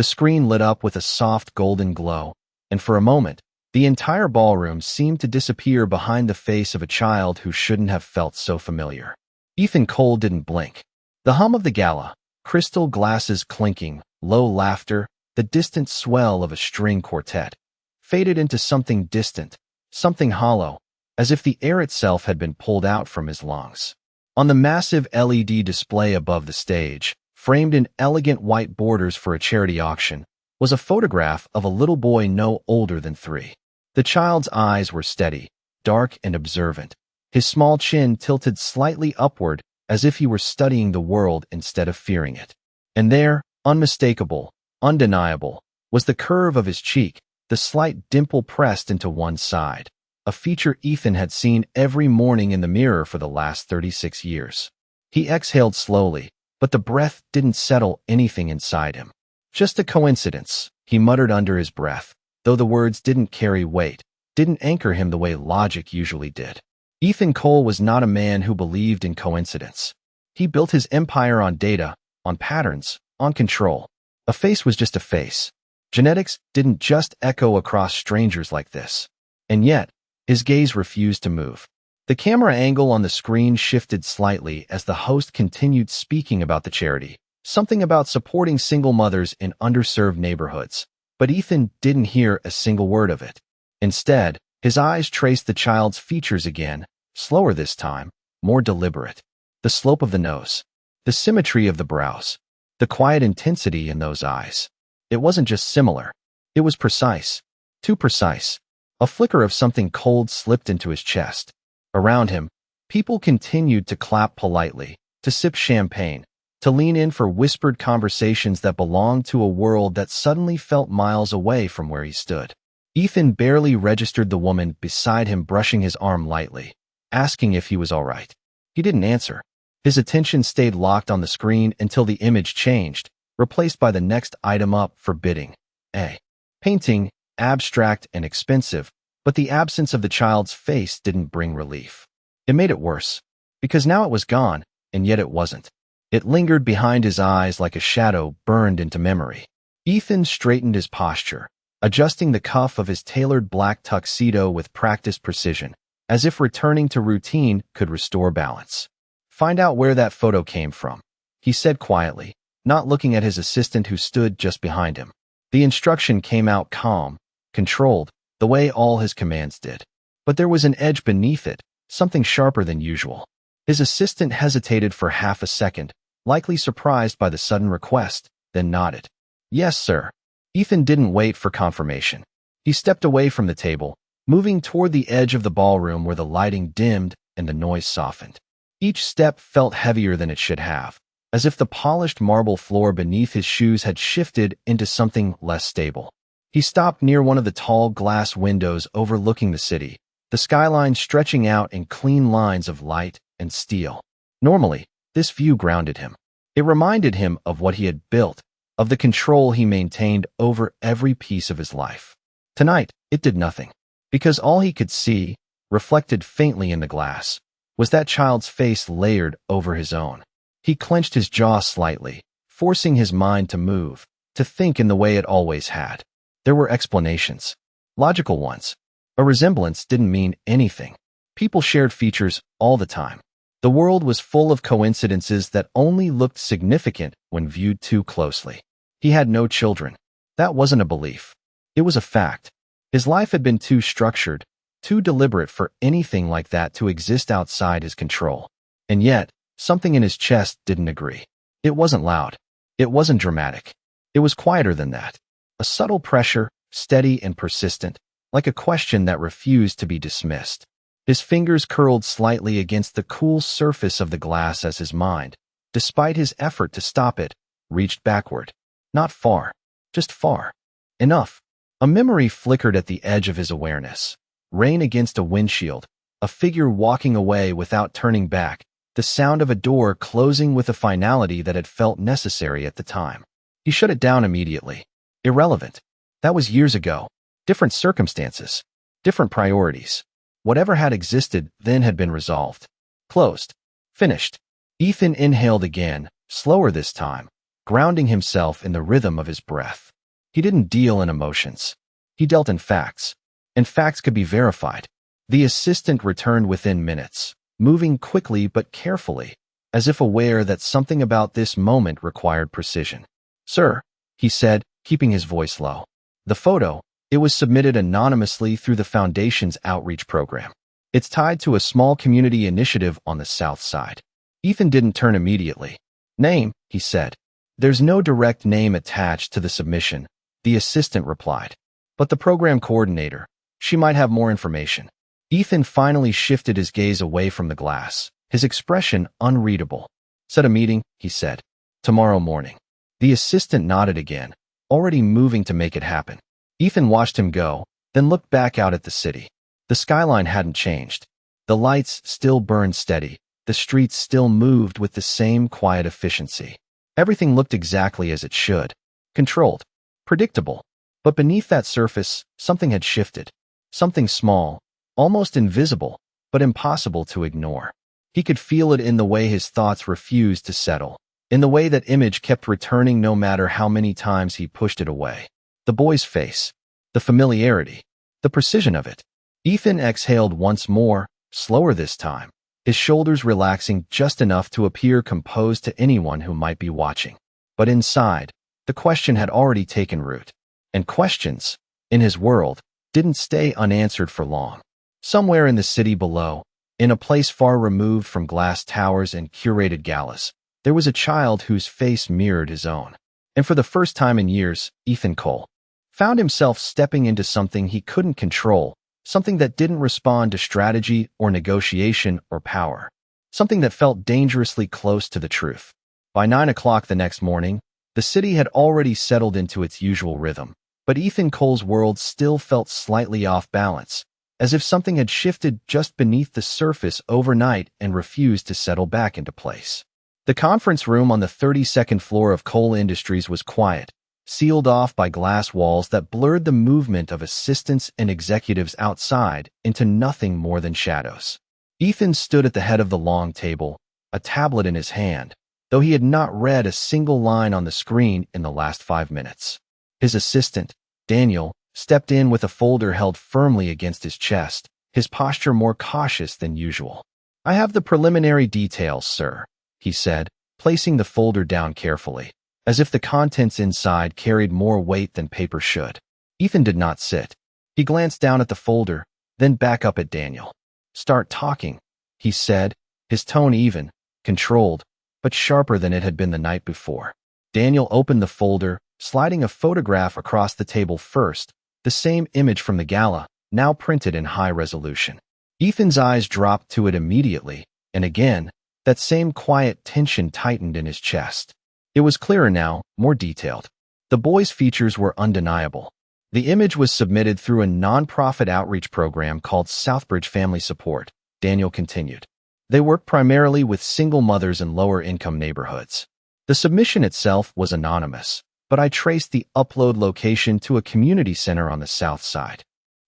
The screen lit up with a soft golden glow, and for a moment, the entire ballroom seemed to disappear behind the face of a child who shouldn't have felt so familiar. Ethan Cole didn't blink. The hum of the gala, crystal glasses clinking, low laughter, the distant swell of a string quartet, faded into something distant, something hollow, as if the air itself had been pulled out from his lungs. On the massive LED display above the stage, framed in elegant white borders for a charity auction, was a photograph of a little boy no older than 3. The child's eyes were steady, dark and observant, his small chin tilted slightly upward as if he were studying the world instead of fearing it. And there, unmistakable, undeniable, was the curve of his cheek, the slight dimple pressed into one side, a feature Ethan had seen every morning in the mirror for the last 36 years. He exhaled slowly, but the breath didn't settle anything inside him. Just a coincidence, he muttered under his breath, though the words didn't carry weight, didn't anchor him the way logic usually did. Ethan Cole was not a man who believed in coincidence. He built his empire on data, on patterns, on control. A face was just a face. Genetics didn't just echo across strangers like this. And yet, his gaze refused to move. The camera angle on the screen shifted slightly as the host continued speaking about the charity, something about supporting single mothers in underserved neighborhoods. But Ethan didn't hear a single word of it. Instead, his eyes traced the child's features again, slower this time, more deliberate. The slope of the nose, the symmetry of the brows, the quiet intensity in those eyes. It wasn't just similar. It was precise. Too precise. A flicker of something cold slipped into his chest. Around him, people continued to clap politely, to sip champagne, to lean in for whispered conversations that belonged to a world that suddenly felt miles away from where he stood. Ethan barely registered the woman beside him brushing his arm lightly, asking if he was all right. He didn't answer. His attention stayed locked on the screen until the image changed, replaced by the next item up for bidding. A painting, abstract and expensive, but the absence of the child's face didn't bring relief. It made it worse, because now it was gone, and yet it wasn't. It lingered behind his eyes like a shadow burned into memory. Ethan straightened his posture, adjusting the cuff of his tailored black tuxedo with practiced precision, as if returning to routine could restore balance. "Find out where that photo came from," he said quietly, not looking at his assistant who stood just behind him. The instruction came out calm, controlled, the way all his commands did. But there was an edge beneath it, something sharper than usual. His assistant hesitated for half a second, likely surprised by the sudden request, then nodded. "Yes, sir." Ethan didn't wait for confirmation. He stepped away from the table, moving toward the edge of the ballroom where the lighting dimmed and the noise softened. Each step felt heavier than it should have, as if the polished marble floor beneath his shoes had shifted into something less stable. He stopped near one of the tall glass windows overlooking the city, the skyline stretching out in clean lines of light and steel. Normally, this view grounded him. It reminded him of what he had built, of the control he maintained over every piece of his life. Tonight, it did nothing, because all he could see, reflected faintly in the glass, was that child's face layered over his own. He clenched his jaw slightly, forcing his mind to move, to think in the way it always had. There were explanations, logical ones. A resemblance didn't mean anything. People shared features all the time. The world was full of coincidences that only looked significant when viewed too closely. He had no children. That wasn't a belief. It was a fact. His life had been too structured, too deliberate for anything like that to exist outside his control. And yet, something in his chest didn't agree. It wasn't loud. It wasn't dramatic. It was quieter than that. A subtle pressure, steady and persistent, like a question that refused to be dismissed. His fingers curled slightly against the cool surface of the glass as his mind, despite his effort to stop it, reached backward. Not far, just far. Enough. A memory flickered at the edge of his awareness. Rain against a windshield, a figure walking away without turning back, the sound of a door closing with a finality that had felt necessary at the time. He shut it down immediately. Irrelevant. That was years ago. Different circumstances. Different priorities. Whatever had existed then had been resolved. Closed. Finished. Ethan inhaled again, slower this time, grounding himself in the rhythm of his breath. He didn't deal in emotions. He dealt in facts, and facts could be verified. The assistant returned within minutes, moving quickly but carefully, as if aware that something about this moment required precision. "Sir," he said, keeping his voice low. "The photo, it was submitted anonymously through the Foundation's outreach program. It's tied to a small community initiative on the south side." Ethan didn't turn immediately. "Name," he said. "There's no direct name attached to the submission," the assistant replied. "But the program coordinator, she might have more information." Ethan finally shifted his gaze away from the glass, his expression unreadable. "Set a meeting," he said. "Tomorrow morning." The assistant nodded again, already moving to make it happen. Ethan watched him go, then looked back out at the city. The skyline hadn't changed. The lights still burned steady. The streets still moved with the same quiet efficiency. Everything looked exactly as it should. Controlled. Predictable. But beneath that surface, something had shifted. Something small, almost invisible, but impossible to ignore. He could feel it in the way his thoughts refused to settle, in the way that image kept returning no matter how many times he pushed it away. The boy's face. The familiarity. The precision of it. Ethan exhaled once more, slower this time, his shoulders relaxing just enough to appear composed to anyone who might be watching. But inside, the question had already taken root. And questions, in his world, didn't stay unanswered for long. Somewhere in the city below, in a place far removed from glass towers and curated galas, there was a child whose face mirrored his own. And for the first time in years, Ethan Cole found himself stepping into something he couldn't control, something that didn't respond to strategy or negotiation or power, something that felt dangerously close to the truth. By 9 o'clock the next morning, the city had already settled into its usual rhythm, but Ethan Cole's world still felt slightly off balance, as if something had shifted just beneath the surface overnight and refused to settle back into place. The conference room on the 32nd floor of Cole Industries was quiet, sealed off by glass walls that blurred the movement of assistants and executives outside into nothing more than shadows. Ethan stood at the head of the long table, a tablet in his hand, though he had not read a single line on the screen in the last 5 minutes. His assistant, Daniel, stepped in with a folder held firmly against his chest, his posture more cautious than usual. "I have the preliminary details, sir," he said, placing the folder down carefully, as if the contents inside carried more weight than paper should. Ethan did not sit. He glanced down at the folder, then back up at Daniel. "Start talking," he said, his tone even, controlled, but sharper than it had been the night before. Daniel opened the folder, sliding a photograph across the table first, the same image from the gala, now printed in high resolution. Ethan's eyes dropped to it immediately, and again, that same quiet tension tightened in his chest. It was clearer now, more detailed. The boy's features were undeniable. The image was submitted through a non-profit outreach program called Southbridge Family Support, Daniel continued. They work primarily with single mothers in lower-income neighborhoods. The submission itself was anonymous, but I traced the upload location to a community center on the south side.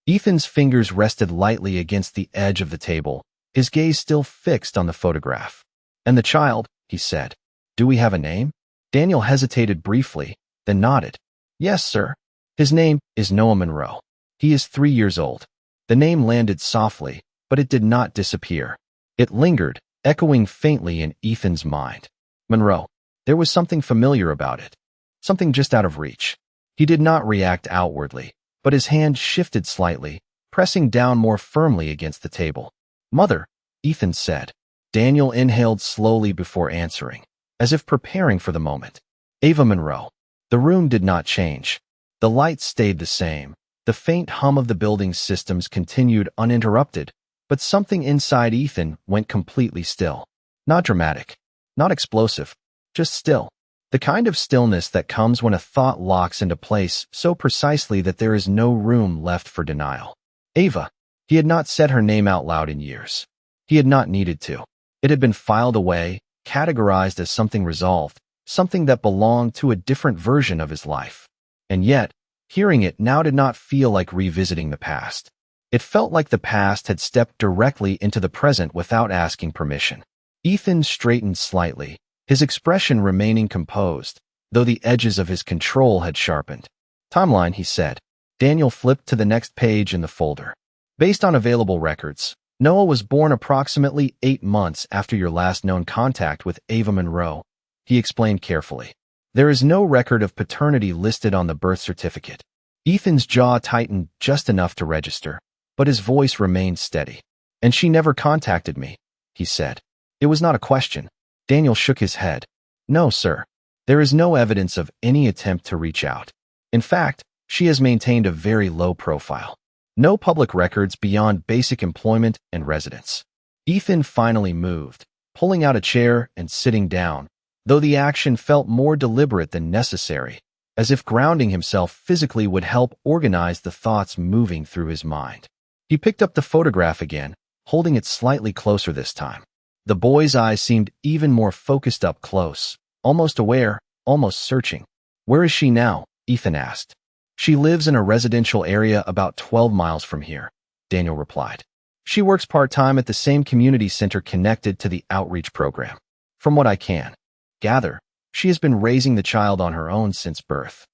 Ethan's fingers rested lightly against the edge of the table, his gaze still fixed on the photograph. "And the child," he said. "Do we have a name?" Daniel hesitated briefly, then nodded. "Yes, sir. His name is Noah Monroe. He is 3 years old." The name landed softly, but it did not disappear. It lingered, echoing faintly in Ethan's mind. Monroe. There was something familiar about it. Something just out of reach. He did not react outwardly, but his hand shifted slightly, pressing down more firmly against the table. "Mother," Ethan said. Daniel inhaled slowly before answering, as if preparing for the moment. "Ava Monroe." The room did not change. The lights stayed the same. The faint hum of the building's systems continued uninterrupted, but something inside Ethan went completely still. Not dramatic, not explosive, just still. The kind of stillness that comes when a thought locks into place so precisely that there is no room left for denial. Ava. He had not said her name out loud in years. He had not needed to. It had been filed away, categorized as something resolved, something that belonged to a different version of his life. And yet, hearing it now did not feel like revisiting the past. It felt like the past had stepped directly into the present without asking permission. Ethan straightened slightly, his expression remaining composed, though the edges of his control had sharpened. Timeline, he said. Daniel flipped to the next page in the folder. Based on available records, Noah was born approximately 8 months after your last known contact with Ava Monroe, he explained carefully. There is no record of paternity listed on the birth certificate. Ethan's jaw tightened just enough to register, but his voice remained steady. And she never contacted me, he said. It was not a question. Daniel shook his head. No, sir. There is no evidence of any attempt to reach out. In fact, she has maintained a very low profile. No public records beyond basic employment and residence. Ethan finally moved, pulling out a chair and sitting down, though the action felt more deliberate than necessary, as if grounding himself physically would help organize the thoughts moving through his mind. He picked up the photograph again, holding it slightly closer this time. The boy's eyes seemed even more focused up close, almost aware, almost searching. Where is she now? Ethan asked. She lives in a residential area about 12 miles from here, Daniel replied. She works part-time at the same community center connected to the outreach program. From what I can gather, she has been raising the child on her own since birth.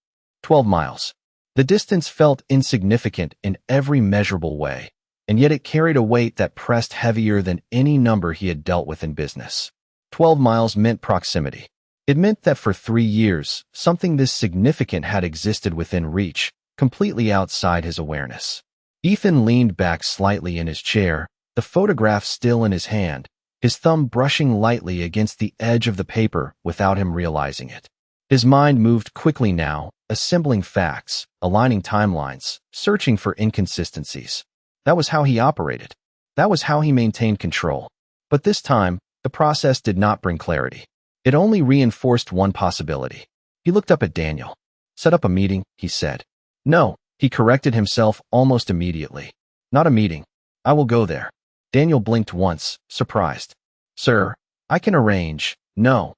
12 miles. The distance felt insignificant in every measurable way, and yet it carried a weight that pressed heavier than any number he had dealt with in business. 12 miles meant proximity. It meant that for 3 years, something this significant had existed within reach, completely outside his awareness. Ethan leaned back slightly in his chair, the photograph still in his hand, his thumb brushing lightly against the edge of the paper without him realizing it. His mind moved quickly now, assembling facts, aligning timelines, searching for inconsistencies. That was how he operated. That was how he maintained control. But this time, the process did not bring clarity. It only reinforced one possibility. He looked up at Daniel. Set up a meeting, he said. No, he corrected himself almost immediately. Not a meeting. I will go there. Daniel blinked once, surprised. Sir, I can arrange. No.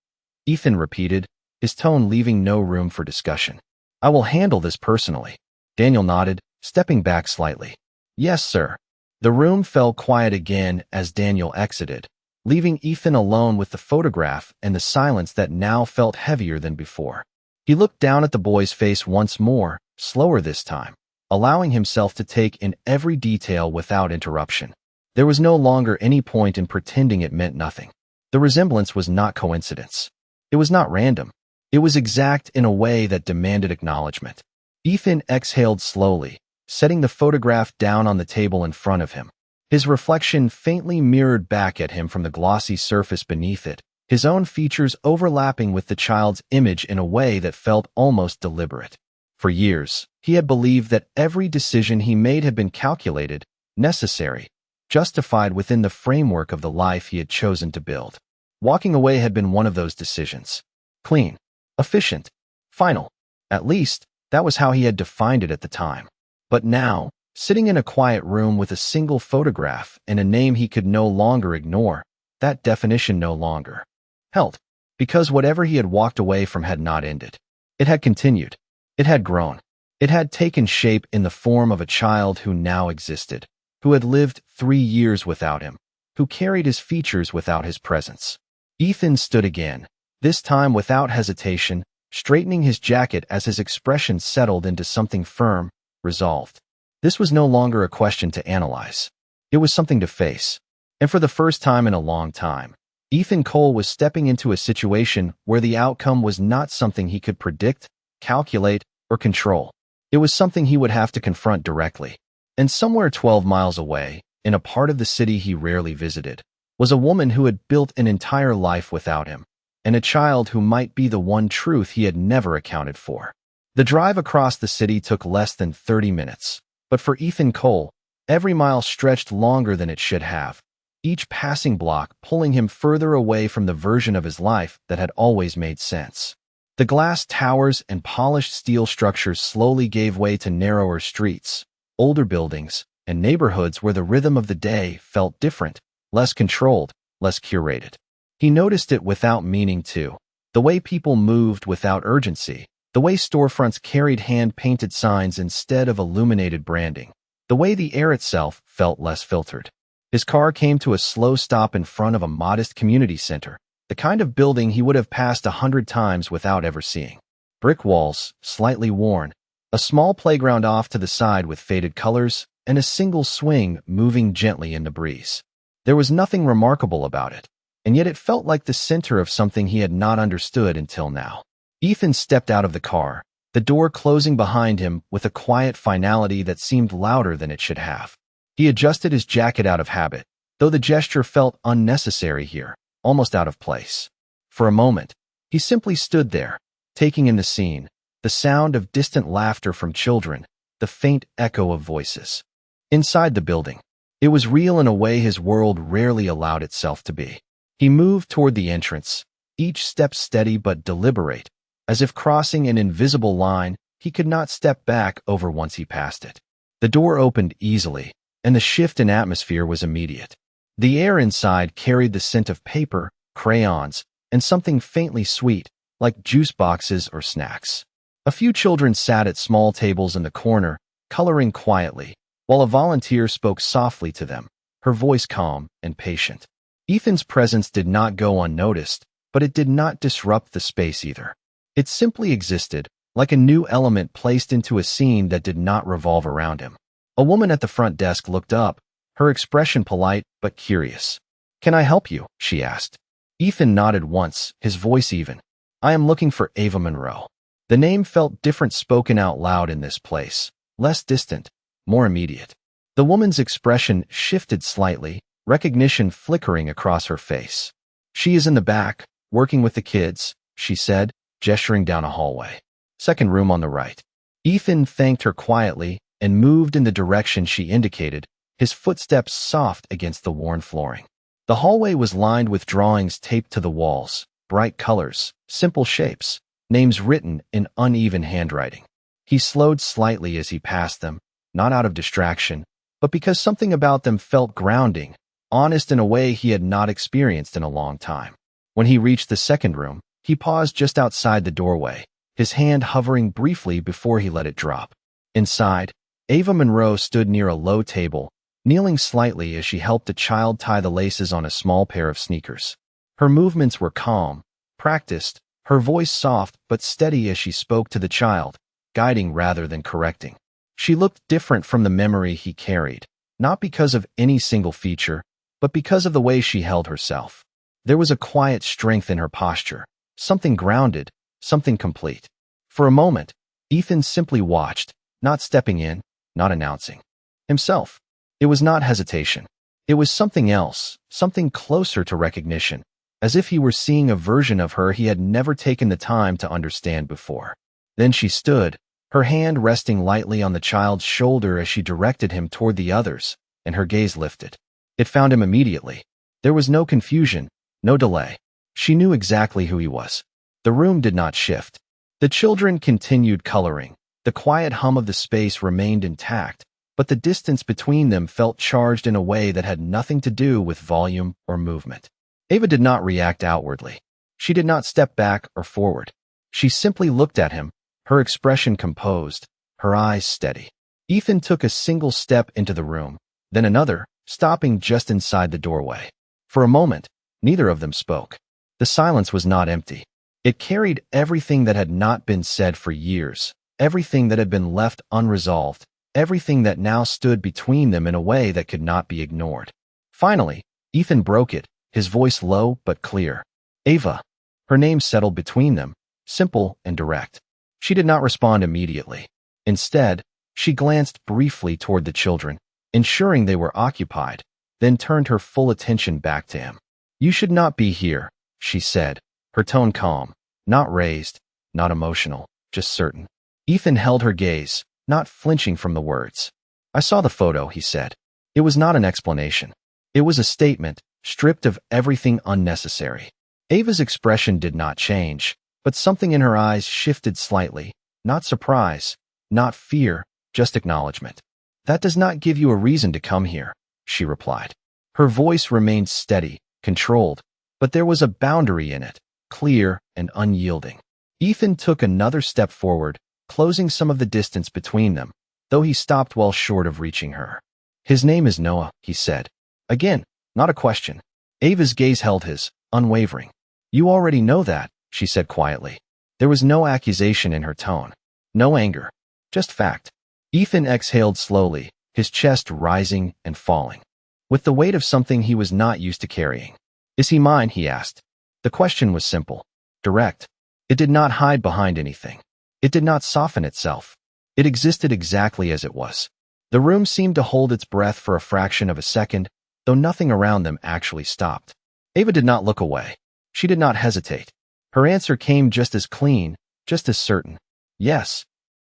Ethan repeated, his tone leaving no room for discussion. I will handle this personally. Daniel nodded, stepping back slightly. Yes, sir. The room fell quiet again as Daniel exited, leaving Ethan alone with the photograph and the silence that now felt heavier than before. He looked down at the boy's face once more, slower this time, allowing himself to take in every detail without interruption. There was no longer any point in pretending it meant nothing. The resemblance was not coincidence. It was not random. It was exact in a way that demanded acknowledgement. Ethan exhaled slowly, setting the photograph down on the table in front of him. His reflection faintly mirrored back at him from the glossy surface beneath it, his own features overlapping with the child's image in a way that felt almost deliberate. For years, he had believed that every decision he made had been calculated, necessary, justified within the framework of the life he had chosen to build. Walking away had been one of those decisions. Clean, efficient, final. At least, that was how he had defined it at the time. But now, sitting in a quiet room with a single photograph and a name he could no longer ignore, that definition no longer held. Because whatever he had walked away from had not ended. It had continued. It had grown. It had taken shape in the form of a child who now existed, who had lived 3 years without him, who carried his features without his presence. Ethan stood again, this time without hesitation, straightening his jacket as his expression settled into something firm, resolved. This was no longer a question to analyze. It was something to face. And for the first time in a long time, Ethan Cole was stepping into a situation where the outcome was not something he could predict, calculate, or control. It was something he would have to confront directly. And somewhere 12 miles away, in a part of the city he rarely visited, was a woman who had built an entire life without him, and a child who might be the one truth he had never accounted for. The drive across the city took less than 30 minutes, but for Ethan Cole, every mile stretched longer than it should have, each passing block pulling him further away from the version of his life that had always made sense. The glass towers and polished steel structures slowly gave way to narrower streets, older buildings, and neighborhoods where the rhythm of the day felt different, less controlled, less curated. He noticed it without meaning to. The way people moved without urgency, the way storefronts carried hand-painted signs instead of illuminated branding, the way the air itself felt less filtered. His car came to a slow stop in front of a modest community center, the kind of building he would have passed 100 times without ever seeing. Brick walls, slightly worn, a small playground off to the side with faded colors, and a single swing moving gently in the breeze. There was nothing remarkable about it, and yet it felt like the center of something he had not understood until now. Ethan stepped out of the car, the door closing behind him with a quiet finality that seemed louder than it should have. He adjusted his jacket out of habit, though the gesture felt unnecessary here, almost out of place. For a moment, he simply stood there, taking in the scene, the sound of distant laughter from children, the faint echo of voices. Inside the building, it was real in a way his world rarely allowed itself to be. He moved toward the entrance, each step steady but deliberate, as if crossing an invisible line he could not step back over once he passed it. The door opened easily, and the shift in atmosphere was immediate. The air inside carried the scent of paper, crayons, and something faintly sweet, like juice boxes or snacks. A few children sat at small tables in the corner, coloring quietly, while a volunteer spoke softly to them, her voice calm and patient. Ethan's presence did not go unnoticed, but it did not disrupt the space either. It simply existed, like a new element placed into a scene that did not revolve around him. A woman at the front desk looked up, her expression polite but curious. "Can I help you?" she asked. Ethan nodded once, his voice even. "I am looking for Ava Monroe." The name felt different spoken out loud in this place, less distant, more immediate. The woman's expression shifted slightly, recognition flickering across her face. "She is in the back, working with the kids," she said, gesturing down a hallway. "Second room on the right." Ethan thanked her quietly and moved in the direction she indicated, his footsteps soft against the worn flooring. The hallway was lined with drawings taped to the walls, bright colors, simple shapes, names written in uneven handwriting. He slowed slightly as he passed them, not out of distraction, but because something about them felt grounding, honest in a way he had not experienced in a long time. When he reached the second room, he paused just outside the doorway, his hand hovering briefly before he let it drop. Inside, Ava Monroe stood near a low table, kneeling slightly as she helped a child tie the laces on a small pair of sneakers. Her movements were calm, practiced, her voice soft but steady as she spoke to the child, guiding rather than correcting. She looked different from the memory he carried, not because of any single feature, but because of the way she held herself. There was a quiet strength in her posture, something grounded, something complete. For a moment, Ethan simply watched, not stepping in, not announcing himself. It was not hesitation. It was something else, something closer to recognition, as if he were seeing a version of her he had never taken the time to understand before. Then she stood, her hand resting lightly on the child's shoulder as she directed him toward the others, and her gaze lifted. It found him immediately. There was no confusion, no delay. She knew exactly who he was. The room did not shift. The children continued coloring. The quiet hum of the space remained intact, but the distance between them felt charged in a way that had nothing to do with volume or movement. Ava did not react outwardly. She did not step back or forward. She simply looked at him, her expression composed, her eyes steady. Ethan took a single step into the room, then another, stopping just inside the doorway. For a moment, neither of them spoke. The silence was not empty. It carried everything that had not been said for years, everything that had been left unresolved, everything that now stood between them in a way that could not be ignored. Finally, Ethan broke it, his voice low but clear. "Ava." Her name settled between them, simple and direct. She did not respond immediately. Instead, she glanced briefly toward the children, ensuring they were occupied, then turned her full attention back to him. "You should not be here," she said, her tone calm, not raised, not emotional, just certain. Ethan held her gaze, not flinching from the words. "I saw the photo," he said. It was not an explanation. It was a statement, stripped of everything unnecessary. Ava's expression did not change, but something in her eyes shifted slightly, not surprise, not fear, just acknowledgement. "That does not give you a reason to come here," she replied. Her voice remained steady, controlled, but there was a boundary in it, clear and unyielding. Ethan took another step forward, closing some of the distance between them, though he stopped well short of reaching her. "His name is Noah," he said. Again, not a question. Ava's gaze held his, unwavering. "You already know that," she said quietly. There was no accusation in her tone. No anger. Just fact. Ethan exhaled slowly, his chest rising and falling, with the weight of something he was not used to carrying. Is he mine? He asked. The question was simple, direct. It did not hide behind anything. It did not soften itself. It existed exactly as it was. The room seemed to hold its breath for a fraction of a second, though nothing around them actually stopped. Ava did not look away. She did not hesitate. Her answer came just as clean, just as certain. Yes.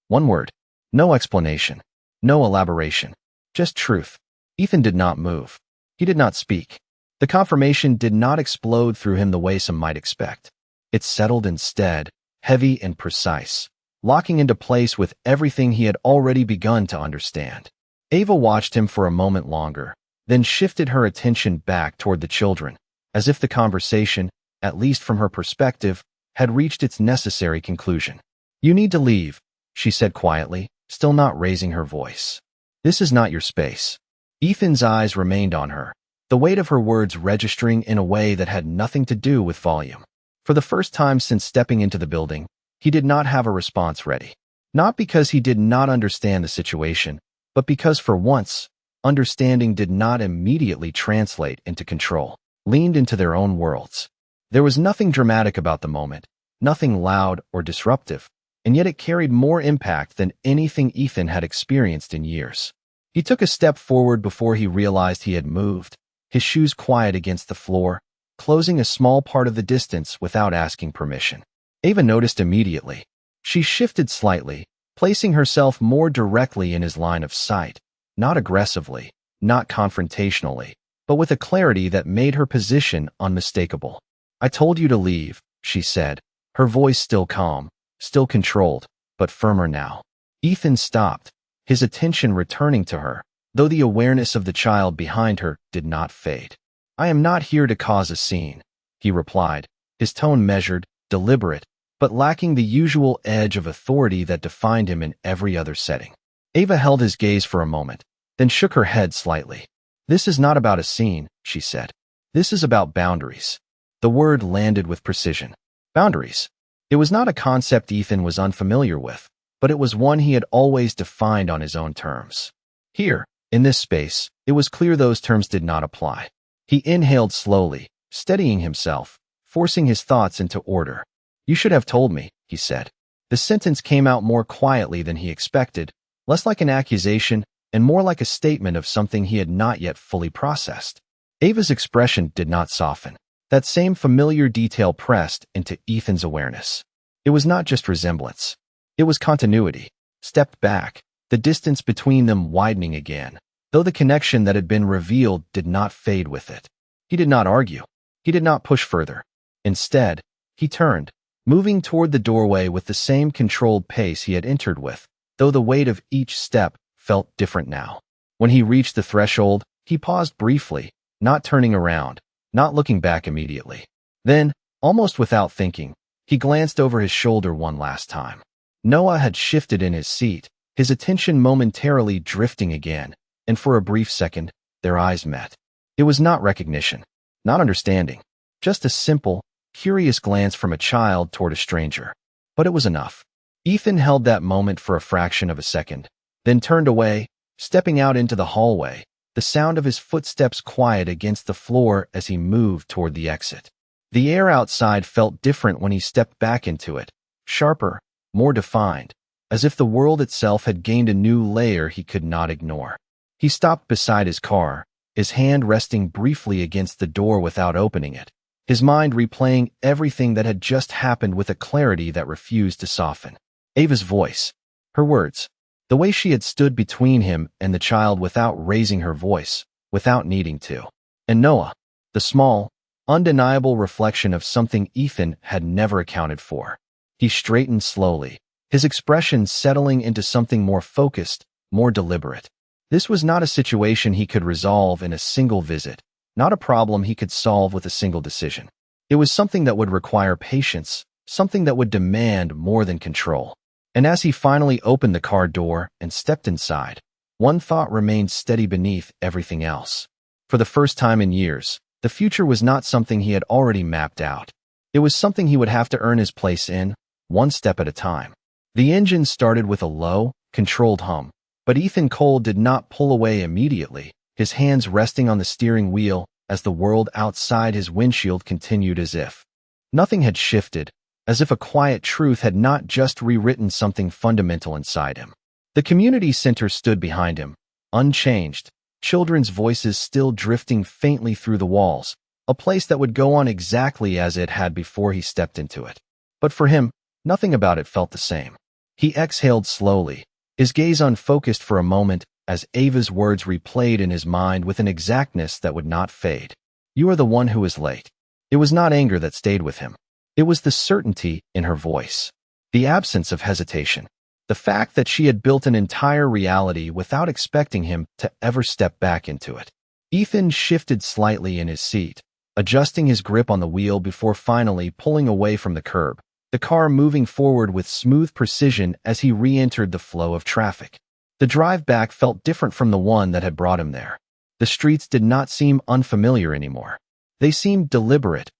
One word. No explanation. No elaboration. Just truth. Ethan did not move. He did not speak. The confirmation did not explode through him the way some might expect. It settled instead, heavy and precise, locking into place with everything he had already begun to understand. Ava watched him for a moment longer, then shifted her attention back toward the children, as if the conversation, at least from her perspective, had reached its necessary conclusion. You need to leave, she said quietly, still not raising her voice. This is not your space. Ethan's eyes remained on her, the weight of her words registering in a way that had nothing to do with volume. For the first time since stepping into the building, he did not have a response ready. Not because he did not understand the situation, but because for once, understanding did not immediately translate into control, leaned into their own worlds. There was nothing dramatic about the moment, nothing loud or disruptive, and yet it carried more impact than anything Ethan had experienced in years. He took a step forward before he realized he had moved, his shoes quiet against the floor, closing a small part of the distance without asking permission. Ava noticed immediately. She shifted slightly, placing herself more directly in his line of sight, not aggressively, not confrontationally, but with a clarity that made her position unmistakable. I told you to leave, she said, her voice still calm, still controlled, but firmer now. Ethan stopped, his attention returning to her, though the awareness of the child behind her did not fade. I am not here to cause a scene, he replied, his tone measured, deliberate, but lacking the usual edge of authority that defined him in every other setting. Ava held his gaze for a moment, then shook her head slightly. This is not about a scene, she said. This is about boundaries. The word landed with precision. Boundaries. It was not a concept Ethan was unfamiliar with, but it was one he had always defined on his own terms. Here, in this space, it was clear those terms did not apply. He inhaled slowly, steadying himself, forcing his thoughts into order. You should have told me, he said. The sentence came out more quietly than he expected, less like an accusation and more like a statement of something he had not yet fully processed. Ava's expression did not soften. That same familiar detail pressed into Ethan's awareness. It was not just resemblance. It was continuity. Stepped back, the distance between them widening again, though the connection that had been revealed did not fade with it. He did not argue. He did not push further. Instead, he turned, moving toward the doorway with the same controlled pace he had entered with, though the weight of each step felt different now. When he reached the threshold, he paused briefly, not turning around, not looking back immediately. Then, almost without thinking, he glanced over his shoulder one last time. Noah had shifted in his seat, his attention momentarily drifting again, and for a brief second, their eyes met. It was not recognition, not understanding, just a simple, curious glance from a child toward a stranger. But it was enough. Ethan held that moment for a fraction of a second, then turned away, stepping out into the hallway, the sound of his footsteps quiet against the floor as he moved toward the exit. The air outside felt different when he stepped back into it, sharper, more defined, as if the world itself had gained a new layer he could not ignore. He stopped beside his car, his hand resting briefly against the door without opening it, his mind replaying everything that had just happened with a clarity that refused to soften. Ava's voice, her words, the way she had stood between him and the child without raising her voice, without needing to. And Noah, the small, undeniable reflection of something Ethan had never accounted for. He straightened slowly, his expression settling into something more focused, more deliberate. This was not a situation he could resolve in a single visit, not a problem he could solve with a single decision. It was something that would require patience, something that would demand more than control. And as he finally opened the car door and stepped inside, one thought remained steady beneath everything else. For the first time in years, the future was not something he had already mapped out. It was something he would have to earn his place in, one step at a time. The engine started with a low, controlled hum, but Ethan Cole did not pull away immediately, his hands resting on the steering wheel as the world outside his windshield continued as if nothing had shifted, as if a quiet truth had not just rewritten something fundamental inside him. The community center stood behind him, unchanged, children's voices still drifting faintly through the walls, a place that would go on exactly as it had before he stepped into it. But for him, nothing about it felt the same. He exhaled slowly, his gaze unfocused for a moment as Ava's words replayed in his mind with an exactness that would not fade. "You are the one who is late." It was not anger that stayed with him. It was the certainty in her voice, the absence of hesitation, the fact that she had built an entire reality without expecting him to ever step back into it. Ethan shifted slightly in his seat, adjusting his grip on the wheel before finally pulling away from the curb, the car moving forward with smooth precision as he re-entered the flow of traffic. The drive back felt different from the one that had brought him there. The streets did not seem unfamiliar anymore. They seemed deliberate,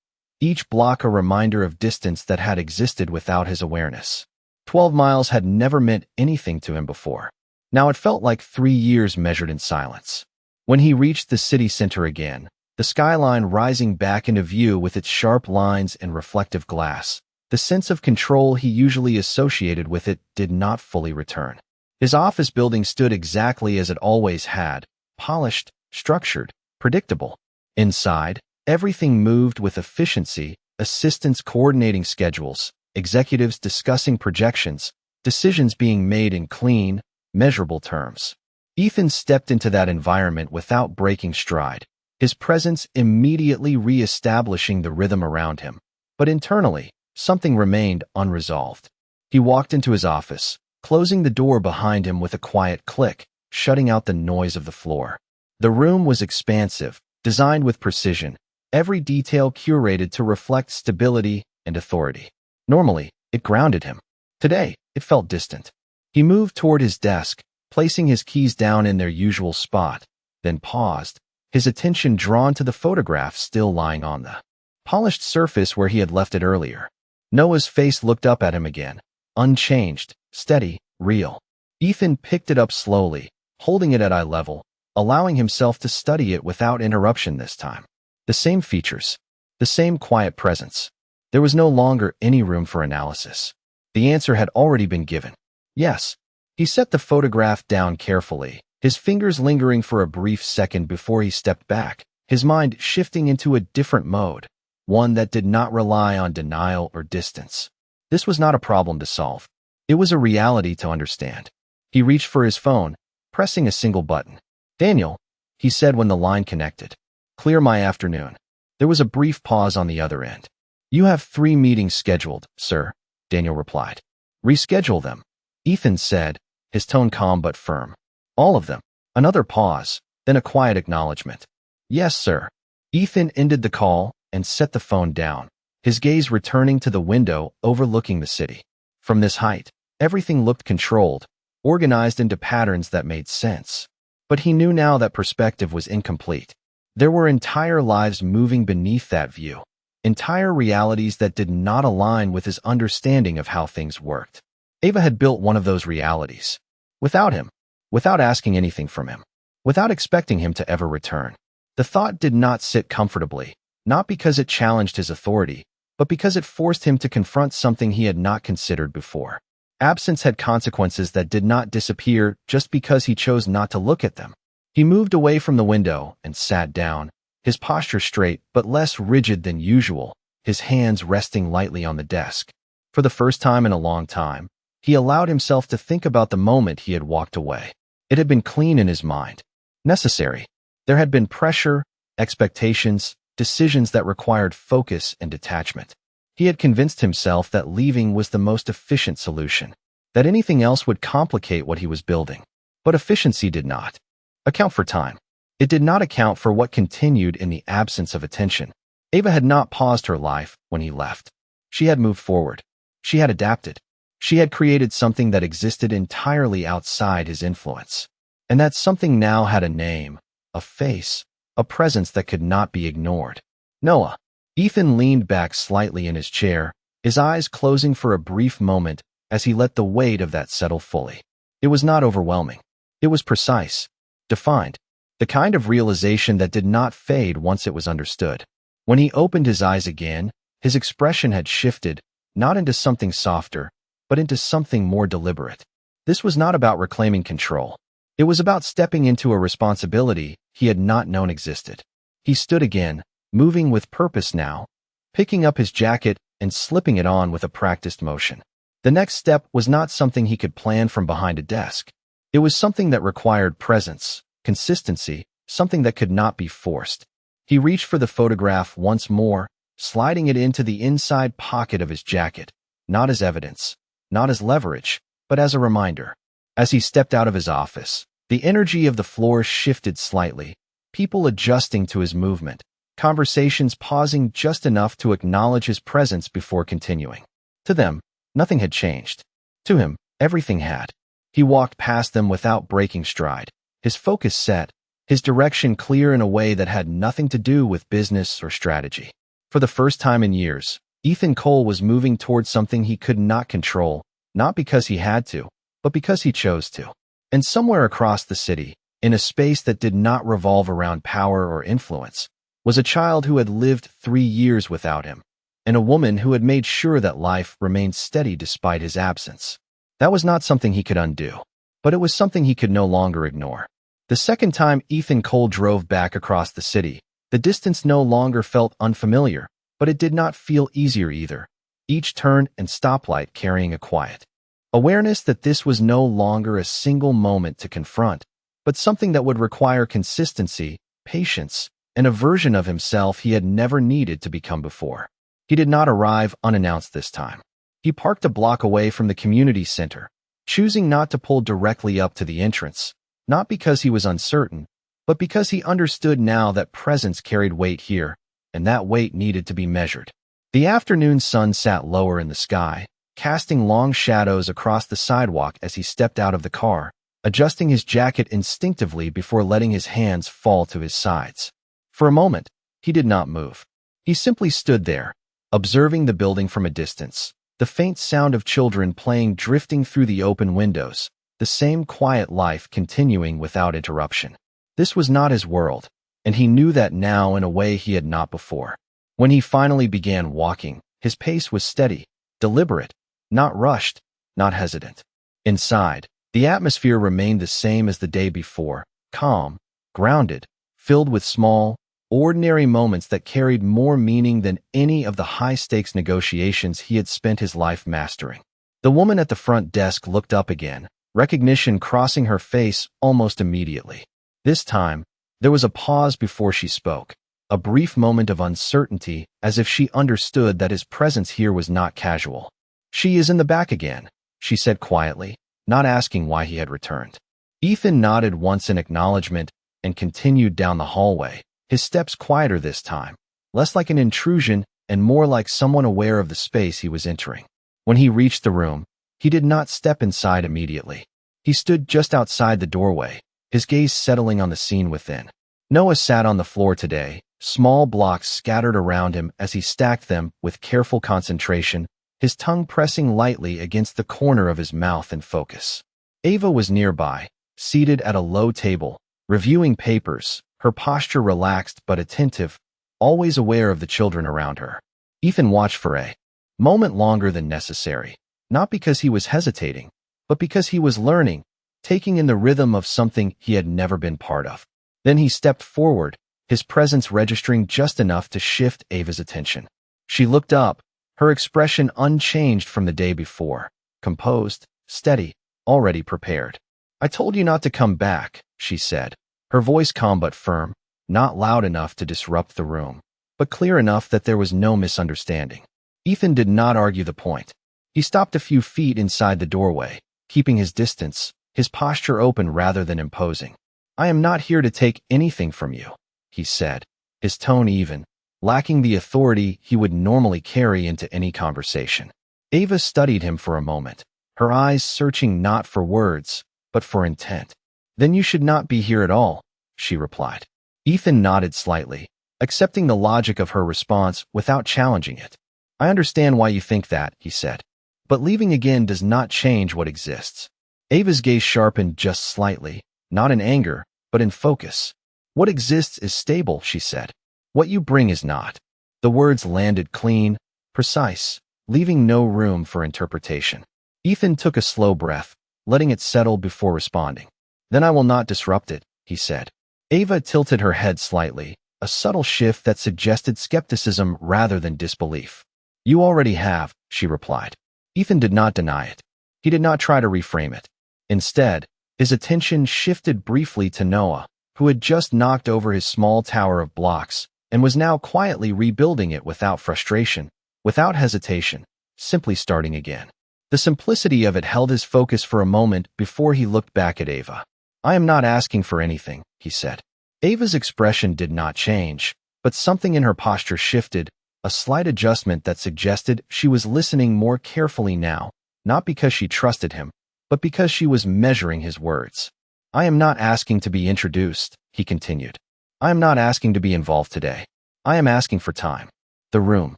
each block a reminder of distance that had existed without his awareness. 12 miles had never meant anything to him before. Now it felt like 3 years measured in silence. When he reached the city center again, the skyline rising back into view with its sharp lines and reflective glass, the sense of control he usually associated with it did not fully return. His office building stood exactly as it always had, polished, structured, predictable. Inside, everything moved with efficiency, assistants coordinating schedules, executives discussing projections, decisions being made in clean, measurable terms. Ethan stepped into that environment without breaking stride, his presence immediately re-establishing the rhythm around him. But internally, something remained unresolved. He walked into his office, closing the door behind him with a quiet click, shutting out the noise of the floor. The room was expansive, designed with precision, every detail curated to reflect stability and authority. Normally, it grounded him. Today, it felt distant. He moved toward his desk, placing his keys down in their usual spot, then paused, his attention drawn to the photograph still lying on the polished surface where he had left it earlier. Noah's face looked up at him again, unchanged, steady, real. Ethan picked it up slowly, holding it at eye level, allowing himself to study it without interruption this time. The same features, the same quiet presence. There was no longer any room for analysis. The answer had already been given. Yes. He set the photograph down carefully, his fingers lingering for a brief second before he stepped back, his mind shifting into a different mode, one that did not rely on denial or distance. This was not a problem to solve. It was a reality to understand. He reached for his phone, pressing a single button. "Daniel," he said when the line connected. "Clear my afternoon." There was a brief pause on the other end. "You have 3 meetings scheduled, sir," Daniel replied. "Reschedule them," Ethan said, his tone calm but firm. "All of them." Another pause, then a quiet acknowledgement. "Yes, sir." Ethan ended the call and set the phone down, his gaze returning to the window overlooking the city. From this height, everything looked controlled, organized into patterns that made sense. But he knew now that perspective was incomplete. There were entire lives moving beneath that view, entire realities that did not align with his understanding of how things worked. Ava had built one of those realities. Without him, without asking anything from him, without expecting him to ever return. The thought did not sit comfortably, not because it challenged his authority, but because it forced him to confront something he had not considered before. Absence had consequences that did not disappear just because he chose not to look at them. He moved away from the window and sat down, his posture straight but less rigid than usual, his hands resting lightly on the desk. For the first time in a long time, he allowed himself to think about the moment he had walked away. It had been clean in his mind. Necessary. There had been pressure, expectations, decisions that required focus and detachment. He had convinced himself that leaving was the most efficient solution, that anything else would complicate what he was building. But efficiency did not account for time. It did not account for what continued in the absence of attention. Ava had not paused her life when he left. She had moved forward. She had adapted. She had created something that existed entirely outside his influence. And that something now had a name, a face, a presence that could not be ignored. Noah. Ethan leaned back slightly in his chair, his eyes closing for a brief moment as he let the weight of that settle fully. It was not overwhelming. It was precise, defined, the kind of realization that did not fade once it was understood. When he opened his eyes again, his expression had shifted, not into something softer, but into something more deliberate. This was not about reclaiming control. It was about stepping into a responsibility he had not known existed. He stood again, moving with purpose now, picking up his jacket and slipping it on with a practiced motion. The next step was not something he could plan from behind a desk. It was something that required presence, consistency, something that could not be forced. He reached for the photograph once more, sliding it into the inside pocket of his jacket, not as evidence, not as leverage, but as a reminder. As he stepped out of his office, the energy of the floor shifted slightly, people adjusting to his movement, conversations pausing just enough to acknowledge his presence before continuing. To them, nothing had changed. To him, everything had. He walked past them without breaking stride, his focus set, his direction clear in a way that had nothing to do with business or strategy. For the first time in years, Ethan Cole was moving towards something he could not control, not because he had to, but because he chose to. And somewhere across the city, in a space that did not revolve around power or influence, was a child who had lived 3 years without him, and a woman who had made sure that life remained steady despite his absence. That was not something he could undo, but it was something he could no longer ignore. The second time Ethan Cole drove back across the city, the distance no longer felt unfamiliar, but it did not feel easier either. Each turn and stoplight carrying a quiet awareness that this was no longer a single moment to confront, but something that would require consistency, patience, and a version of himself he had never needed to become before. He did not arrive unannounced this time. He parked a block away from the community center, choosing not to pull directly up to the entrance, not because he was uncertain, but because he understood now that presence carried weight here, and that weight needed to be measured. The afternoon sun sat lower in the sky, casting long shadows across the sidewalk as he stepped out of the car, adjusting his jacket instinctively before letting his hands fall to his sides. For a moment, he did not move. He simply stood there, observing the building from a distance, the faint sound of children playing drifting through the open windows, the same quiet life continuing without interruption. This was not his world, and he knew that now in a way he had not before. When he finally began walking, his pace was steady, deliberate, not rushed, not hesitant. Inside, the atmosphere remained the same as the day before, calm, grounded, filled with small, ordinary moments that carried more meaning than any of the high-stakes negotiations he had spent his life mastering. The woman at the front desk looked up again, recognition crossing her face almost immediately. This time, there was a pause before she spoke, a brief moment of uncertainty as if she understood that his presence here was not casual. "She is in the back again," she said quietly, not asking why he had returned. Ethan nodded once in acknowledgement and continued down the hallway, his steps quieter this time, less like an intrusion and more like someone aware of the space he was entering. When he reached the room, he did not step inside immediately. He stood just outside the doorway, his gaze settling on the scene within. Noah sat on the floor today, small blocks scattered around him as he stacked them with careful concentration, his tongue pressing lightly against the corner of his mouth in focus. Ava was nearby, seated at a low table, reviewing papers, her posture relaxed but attentive, always aware of the children around her. Ethan watched for a moment longer than necessary, not because he was hesitating, but because he was learning, taking in the rhythm of something he had never been part of. Then he stepped forward, his presence registering just enough to shift Ava's attention. She looked up, her expression unchanged from the day before, composed, steady, already prepared. "I told you not to come back," she said, her voice calm but firm, not loud enough to disrupt the room, but clear enough that there was no misunderstanding. Ethan did not argue the point. He stopped a few feet inside the doorway, keeping his distance, his posture open rather than imposing. "I am not here to take anything from you," he said, his tone even, lacking the authority he would normally carry into any conversation. Ava studied him for a moment, her eyes searching not for words, but for intent. "Then you should not be here at all," she replied. Ethan nodded slightly, accepting the logic of her response without challenging it. I understand why you think that, he said. But leaving again does not change what exists. Ava's gaze sharpened just slightly, not in anger, but in focus. What exists is stable, she said. What you bring is not. The words landed clean, precise, leaving no room for interpretation. Ethan took a slow breath, letting it settle before responding. Then I will not disrupt it, he said. Ava tilted her head slightly, a subtle shift that suggested skepticism rather than disbelief. You already have, she replied. Ethan did not deny it. He did not try to reframe it. Instead, his attention shifted briefly to Noah, who had just knocked over his small tower of blocks and was now quietly rebuilding it without frustration, without hesitation, simply starting again. The simplicity of it held his focus for a moment before he looked back at Ava. I am not asking for anything, he said. Ava's expression did not change, but something in her posture shifted, a slight adjustment that suggested she was listening more carefully now, not because she trusted him, but because she was measuring his words. I am not asking to be introduced, he continued. I am not asking to be involved today. I am asking for time. The room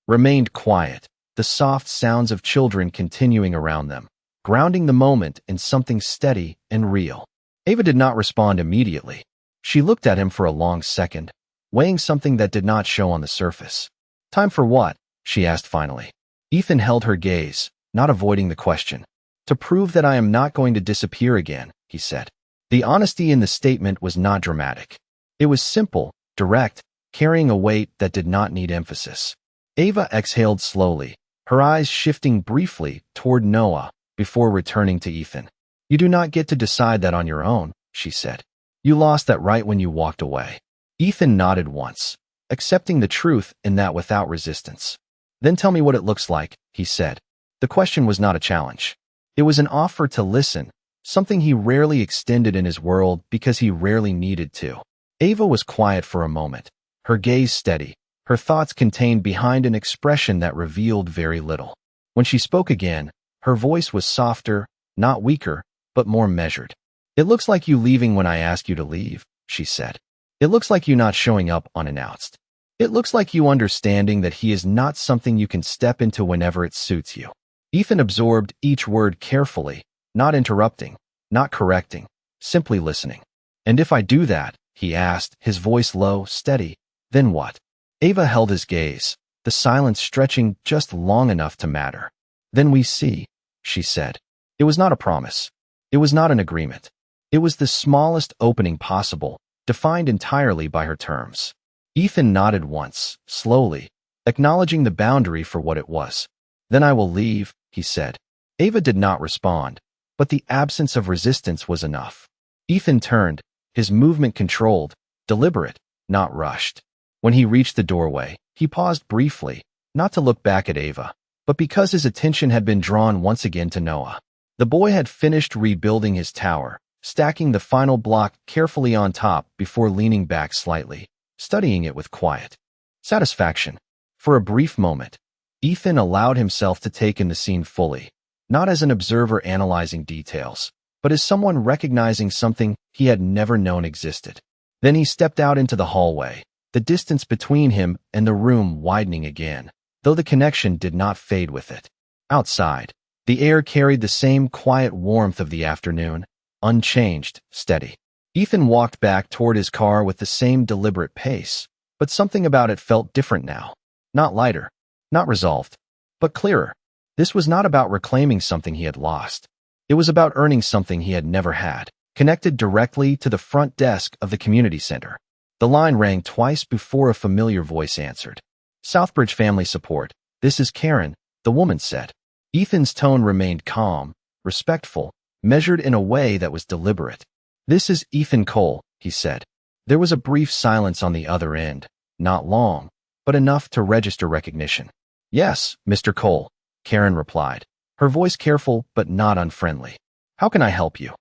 remained quiet, the soft sounds of children continuing around them, grounding the moment in something steady and real. Ava did not respond immediately. She looked at him for a long second, weighing something that did not show on the surface. Time for what? She asked finally. Ethan held her gaze, not avoiding the question. To prove that I am not going to disappear again, he said. The honesty in the statement was not dramatic. It was simple, direct, carrying a weight that did not need emphasis. Ava exhaled slowly, her eyes shifting briefly toward Noah before returning to Ethan. You do not get to decide that on your own, she said. You lost that right when you walked away. Ethan nodded once, accepting the truth in that without resistance. Then tell me what it looks like, he said. The question was not a challenge. It was an offer to listen, something he rarely extended in his world because he rarely needed to. Ava was quiet for a moment, her gaze steady, her thoughts contained behind an expression that revealed very little. When she spoke again, her voice was softer, not weaker, but more measured. It looks like you leaving when I ask you to leave, she said. It looks like you not showing up unannounced. It looks like you understanding that he is not something you can step into whenever it suits you. Ethan absorbed each word carefully, not interrupting, not correcting, simply listening. And if I do that, he asked, his voice low, steady, then what? Ava held his gaze, the silence stretching just long enough to matter. Then we see, she said. It was not a promise. It was not an agreement. It was the smallest opening possible, defined entirely by her terms. Ethan nodded once, slowly, acknowledging the boundary for what it was. Then I will leave, he said. Ava did not respond, but the absence of resistance was enough. Ethan turned, his movement controlled, deliberate, not rushed. When he reached the doorway, he paused briefly, not to look back at Ava, but because his attention had been drawn once again to Noah. The boy had finished rebuilding his tower, stacking the final block carefully on top before leaning back slightly, studying it with quiet satisfaction. For a brief moment, Ethan allowed himself to take in the scene fully, not as an observer analyzing details, but as someone recognizing something he had never known existed. Then he stepped out into the hallway, the distance between him and the room widening again, though the connection did not fade with it. Outside, the air carried the same quiet warmth of the afternoon, unchanged, steady. Ethan walked back toward his car with the same deliberate pace, but something about it felt different now. Not lighter, not resolved, but clearer. This was not about reclaiming something he had lost. It was about earning something he had never had, connected directly to the front desk of the community center. The line rang twice before a familiar voice answered. Southbridge Family Support. This is Karen, the woman said. Ethan's tone remained calm, respectful, measured in a way that was deliberate. This is Ethan Cole, he said. There was a brief silence on the other end, not long, but enough to register recognition. Yes, Mr. Cole, Karen replied, her voice careful but not unfriendly. How can I help you?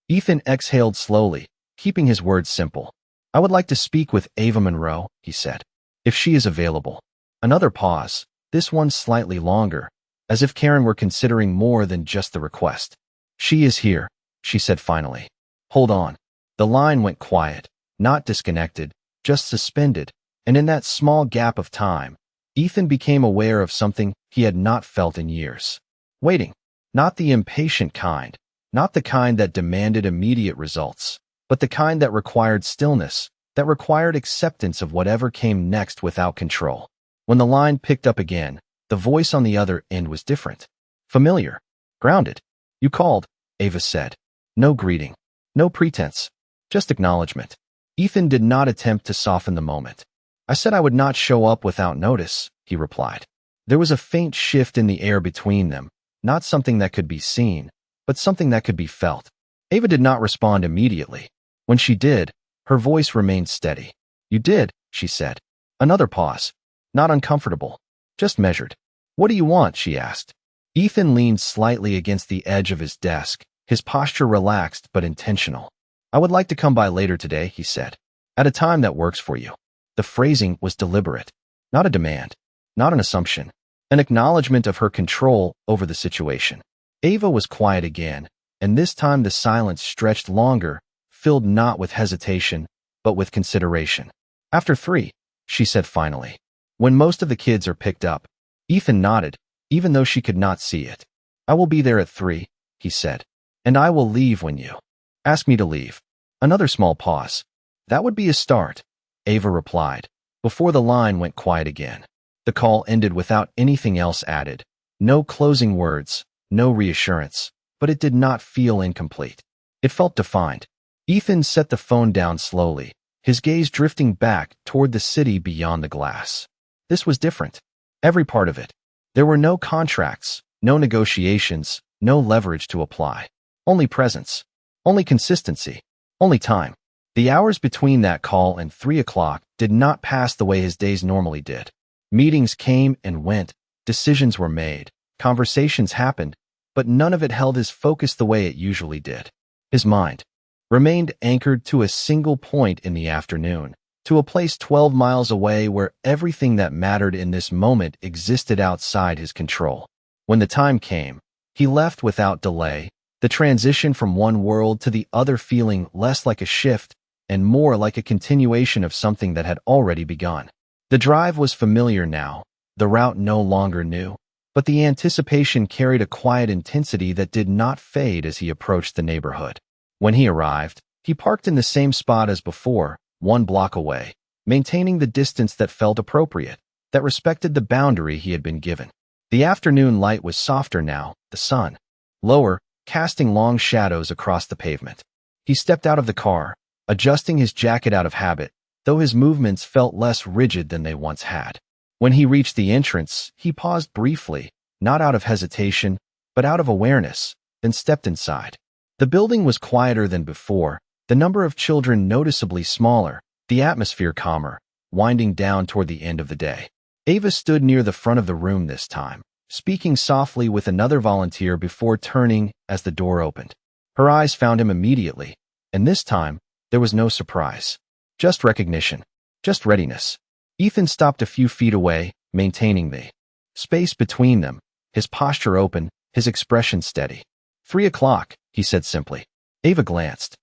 Ethan exhaled slowly, keeping his words simple. I would like to speak with Ava Monroe, he said, if she is available. Another pause, this one slightly longer, as if Karen were considering more than just the request. She is here, she said finally. Hold on. The line went quiet, not disconnected, just suspended, and in that small gap of time, Ethan became aware of something he had not felt in years. Waiting. Not the impatient kind, not the kind that demanded immediate results, but the kind that required stillness, that required acceptance of whatever came next without control. When the line picked up again, the voice on the other end was different. Familiar. Grounded. "You called," Ava said. No greeting. No pretense. Just acknowledgement. Ethan did not attempt to soften the moment. "I said I would not show up without notice," he replied. There was a faint shift in the air between them, not something that could be seen, but something that could be felt. Ava did not respond immediately. When she did, her voice remained steady. "You did," she said. Another pause. Not uncomfortable. Just measured. "What do you want?" she asked. Ethan leaned slightly against the edge of his desk, his posture relaxed but intentional. "I would like to come by later today," he said. "At a time that works for you." The phrasing was deliberate. Not a demand. Not an assumption. An acknowledgement of her control over the situation. Ava was quiet again, and this time the silence stretched longer, filled not with hesitation, but with consideration. "After 3, she said finally. "When most of the kids are picked up." Ethan nodded, even though she could not see it. "I will be there at 3, he said. "And I will leave when you ask me to leave." Another small pause. "That would be a start," Ava replied, before the line went quiet again. The call ended without anything else added. No closing words, no reassurance, but it did not feel incomplete. It felt defined. Ethan set the phone down slowly, his gaze drifting back toward the city beyond the glass. This was different. Every part of it. There were no contracts, no negotiations, no leverage to apply. Only presence. Only consistency. Only time. The hours between that call and 3 o'clock did not pass the way his days normally did. Meetings came and went, decisions were made, conversations happened, but none of it held his focus the way it usually did. His mind remained anchored to a single point in the afternoon, to a place 12 miles away where everything that mattered in this moment existed outside his control. When the time came, he left without delay, the transition from one world to the other feeling less like a shift and more like a continuation of something that had already begun. The drive was familiar now, the route no longer new, but the anticipation carried a quiet intensity that did not fade as he approached the neighborhood. When he arrived, he parked in the same spot as before, 1 block away, maintaining the distance that felt appropriate, that respected the boundary he had been given. The afternoon light was softer now, the sun lower, casting long shadows across the pavement. He stepped out of the car, adjusting his jacket out of habit, though his movements felt less rigid than they once had. When he reached the entrance, he paused briefly, not out of hesitation, but out of awareness, then stepped inside. The building was quieter than before, the number of children noticeably smaller, the atmosphere calmer, winding down toward the end of the day. Ava stood near the front of the room this time, speaking softly with another volunteer before turning as the door opened. Her eyes found him immediately, and this time, there was no surprise. Just recognition. Just readiness. Ethan stopped a few feet away, maintaining the space between them, his posture open, his expression steady. 3 o'clock, he said simply. Ava glanced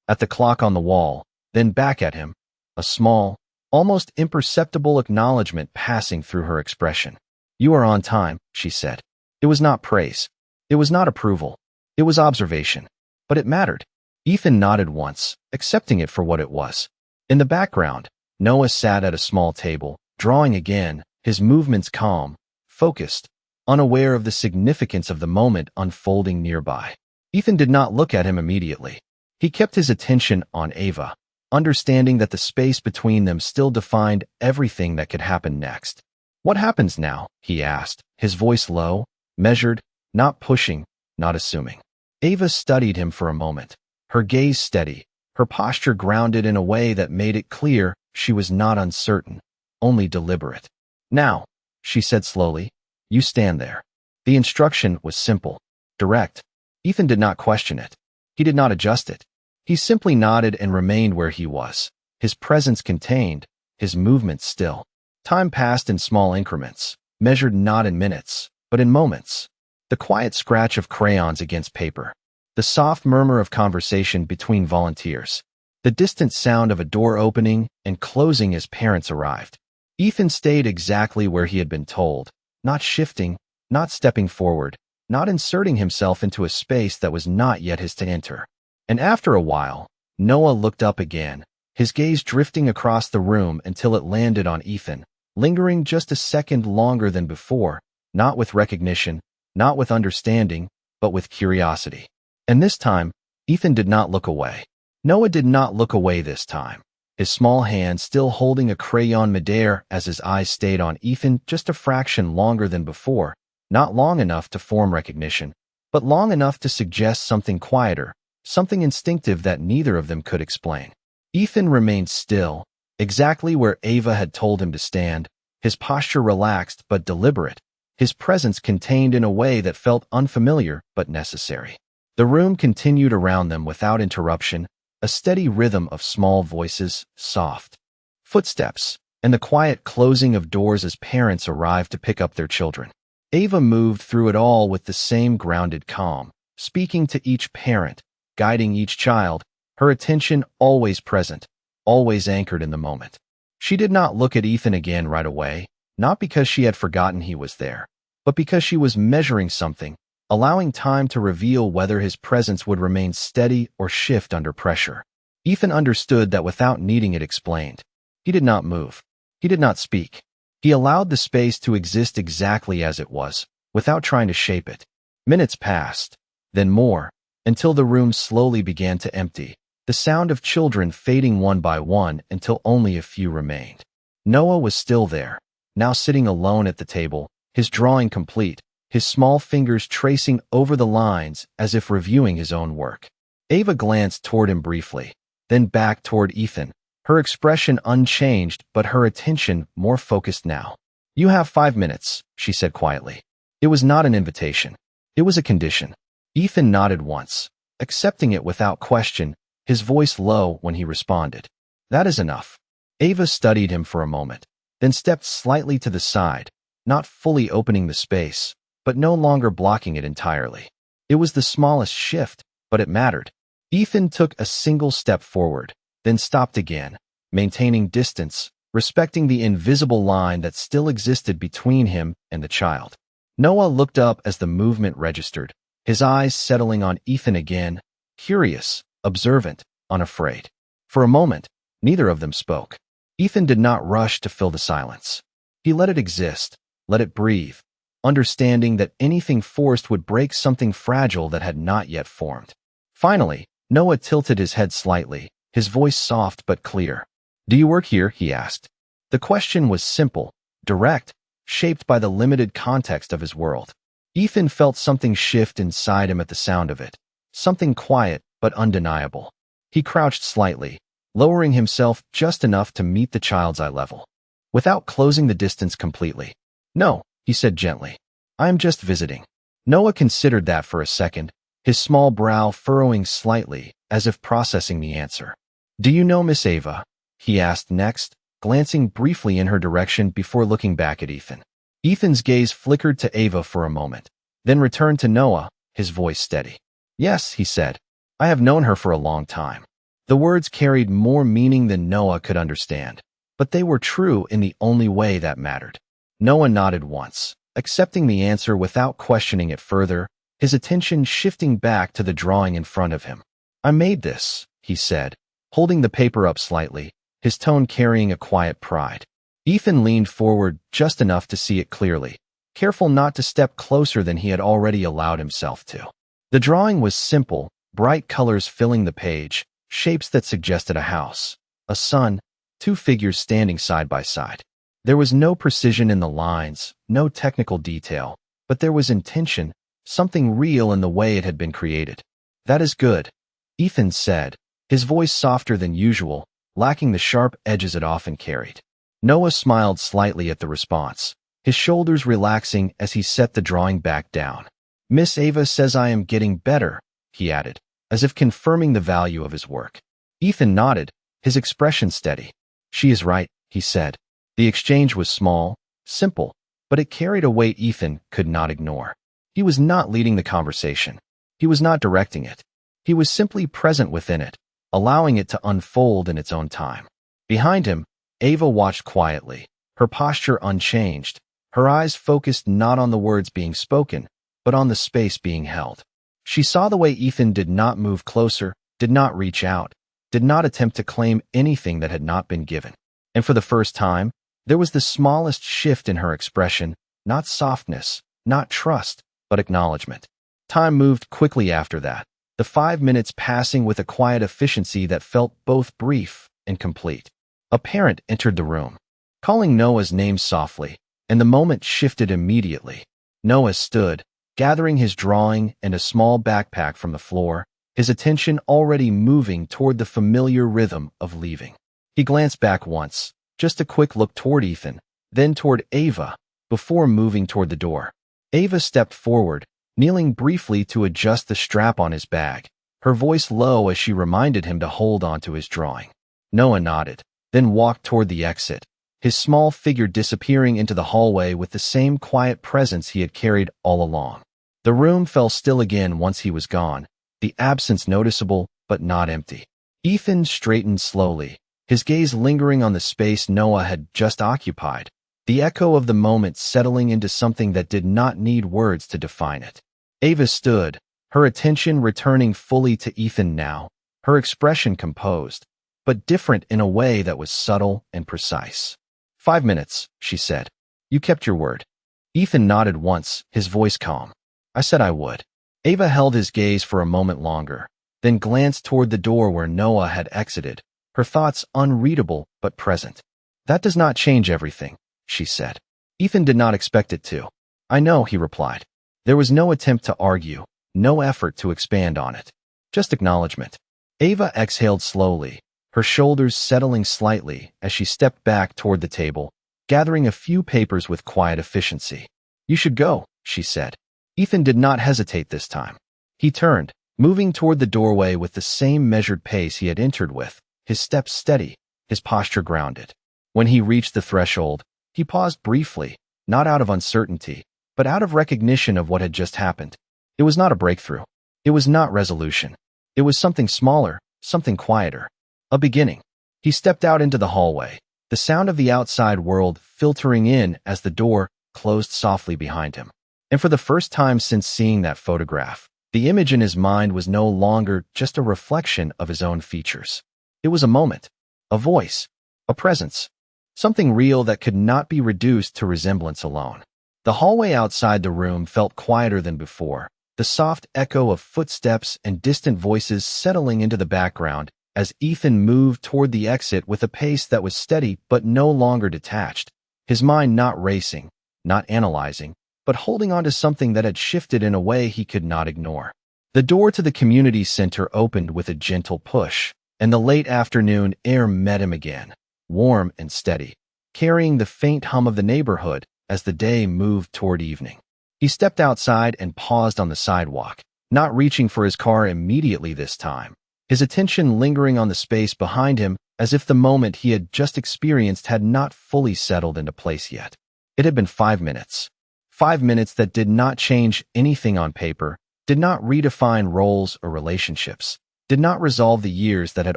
at the clock on the wall, then back at him, a small, almost imperceptible acknowledgement passing through her expression. "You are on time," she said. It was not praise. It was not approval. It was observation. But it mattered. Ethan nodded once, accepting it for what it was. In the background, Noah sat at a small table, drawing again, his movements calm, focused, unaware of the significance of the moment unfolding nearby. Ethan did not look at him immediately. He kept his attention on Ava, understanding that the space between them still defined everything that could happen next. "What happens now?" he asked, his voice low, measured, not pushing, not assuming. Ava studied him for a moment, her gaze steady, her posture grounded in a way that made it clear she was not uncertain, only deliberate. "Now," she said slowly, "you stand there." The instruction was simple, direct. Ethan did not question it. He did not adjust it. He simply nodded and remained where he was, his presence contained, his movements still. Time passed in small increments, measured not in minutes, but in moments. The quiet scratch of crayons against paper, the soft murmur of conversation between volunteers, the distant sound of a door opening and closing as parents arrived. Ethan stayed exactly where he had been told, not shifting, not stepping forward, not inserting himself into a space that was not yet his to enter. And after a while, Noah looked up again, his gaze drifting across the room until it landed on Ethan, lingering just a second longer than before, not with recognition, not with understanding, but with curiosity. And this time, Ethan did not look away. Noah did not look away this time, his small hand still holding a crayon midair as his eyes stayed on Ethan just a fraction longer than before, not long enough to form recognition, but long enough to suggest something quieter, something instinctive that neither of them could explain. Ethan remained still, exactly where Ava had told him to stand, his posture relaxed but deliberate, his presence contained in a way that felt unfamiliar but necessary. The room continued around them without interruption, a steady rhythm of small voices, soft footsteps, and the quiet closing of doors as parents arrived to pick up their children. Ava moved through it all with the same grounded calm, speaking to each parent, guiding each child, her attention always present, always anchored in the moment. She did not look at Ethan again right away, not because she had forgotten he was there, but because she was measuring something, allowing time to reveal whether his presence would remain steady or shift under pressure. Ethan understood that without needing it explained. He did not move. He did not speak. He allowed the space to exist exactly as it was, without trying to shape it. Minutes passed, then more, until the room slowly began to empty, the sound of children fading one by one until only a few remained. Noah was still there, now sitting alone at the table, his drawing complete, his small fingers tracing over the lines as if reviewing his own work. Ava glanced toward him briefly, then back toward Ethan, her expression unchanged but her attention more focused now. "You have 5 minutes," she said quietly. It was not an invitation. It was a condition. Ethan nodded once, accepting it without question, his voice low when he responded. "That is enough." Ava studied him for a moment, then stepped slightly to the side, not fully opening the space, but no longer blocking it entirely. It was the smallest shift, but it mattered. Ethan took a single step forward, then stopped again, maintaining distance, respecting the invisible line that still existed between him and the child. Noah looked up as the movement registered, his eyes settling on Ethan again, curious, observant, unafraid. For a moment, neither of them spoke. Ethan did not rush to fill the silence. He let it exist, let it breathe, understanding that anything forced would break something fragile that had not yet formed. Finally, Noah tilted his head slightly, his voice soft but clear. "Do you work here?" he asked. The question was simple, direct, shaped by the limited context of his world. Ethan felt something shift inside him at the sound of it, something quiet but undeniable. He crouched slightly, lowering himself just enough to meet the child's eye level, without closing the distance completely. "No," he said gently. "I am just visiting." Noah considered that for a second, his small brow furrowing slightly, as if processing the answer. "Do you know Miss Ava?" he asked next, glancing briefly in her direction before looking back at Ethan. Ethan's gaze flickered to Ava for a moment, then returned to Noah, his voice steady. "Yes," he said. "I have known her for a long time." The words carried more meaning than Noah could understand, but they were true in the only way that mattered. Noah nodded once, accepting the answer without questioning it further, his attention shifting back to the drawing in front of him. "I made this," he said, holding the paper up slightly, his tone carrying a quiet pride. Ethan leaned forward just enough to see it clearly, careful not to step closer than he had already allowed himself to. The drawing was simple, bright colors filling the page, shapes that suggested a house, a sun, 2 figures standing side by side. There was no precision in the lines, no technical detail, but there was intention, something real in the way it had been created. "That is good," Ethan said, his voice softer than usual, lacking the sharp edges it often carried. Noah smiled slightly at the response, his shoulders relaxing as he set the drawing back down. "Miss Ava says I am getting better," he added, as if confirming the value of his work. Ethan nodded, his expression steady. "She is right," he said. The exchange was small, simple, but it carried a weight Ethan could not ignore. He was not leading the conversation. He was not directing it. He was simply present within it, allowing it to unfold in its own time. Behind him, Ava watched quietly, her posture unchanged, her eyes focused not on the words being spoken, but on the space being held. She saw the way Ethan did not move closer, did not reach out, did not attempt to claim anything that had not been given. And for the first time, there was the smallest shift in her expression, not softness, not trust, but acknowledgement. Time moved quickly after that, the 5 minutes passing with a quiet efficiency that felt both brief and complete. A parent entered the room, calling Noah's name softly, and the moment shifted immediately. Noah stood, gathering his drawing and a small backpack from the floor, his attention already moving toward the familiar rhythm of leaving. He glanced back once, just a quick look toward Ethan, then toward Ava, before moving toward the door. Ava stepped forward, kneeling briefly to adjust the strap on his bag, her voice low as she reminded him to hold on to his drawing. Noah nodded, then walked toward the exit, his small figure disappearing into the hallway with the same quiet presence he had carried all along. The room fell still again once he was gone, the absence noticeable but not empty. Ethan straightened slowly, his gaze lingering on the space Noah had just occupied, the echo of the moment settling into something that did not need words to define it. Ava stood, her attention returning fully to Ethan now, her expression composed, but different in a way that was subtle and precise. 5 minutes, she said. You kept your word. Ethan nodded once, his voice calm. I said I would. Ava held his gaze for a moment longer, then glanced toward the door where Noah had exited, her thoughts unreadable but present. That does not change everything, she said. Ethan did not expect it to. I know, he replied. There was no attempt to argue, no effort to expand on it. Just acknowledgement. Ava exhaled slowly, her shoulders settling slightly as she stepped back toward the table, gathering a few papers with quiet efficiency. You should go, she said. Ethan did not hesitate this time. He turned, moving toward the doorway with the same measured pace he had entered with, his steps steady, his posture grounded. When he reached the threshold, he paused briefly, not out of uncertainty, but out of recognition of what had just happened. It was not a breakthrough. It was not resolution. It was something smaller, something quieter. A beginning. He stepped out into the hallway, the sound of the outside world filtering in as the door closed softly behind him. And for the first time since seeing that photograph, the image in his mind was no longer just a reflection of his own features. It was a moment, a voice, a presence, something real that could not be reduced to resemblance alone. The hallway outside the room felt quieter than before, the soft echo of footsteps and distant voices settling into the background as Ethan moved toward the exit with a pace that was steady but no longer detached, his mind not racing, not analyzing, but holding on to something that had shifted in a way he could not ignore. The door to the community center opened with a gentle push, and the late afternoon air met him again, warm and steady, carrying the faint hum of the neighborhood as the day moved toward evening. He stepped outside and paused on the sidewalk, not reaching for his car immediately this time, his attention lingering on the space behind him as if the moment he had just experienced had not fully settled into place yet. It had been 5 minutes. 5 minutes that did not change anything on paper, did not redefine roles or relationships, did not resolve the years that had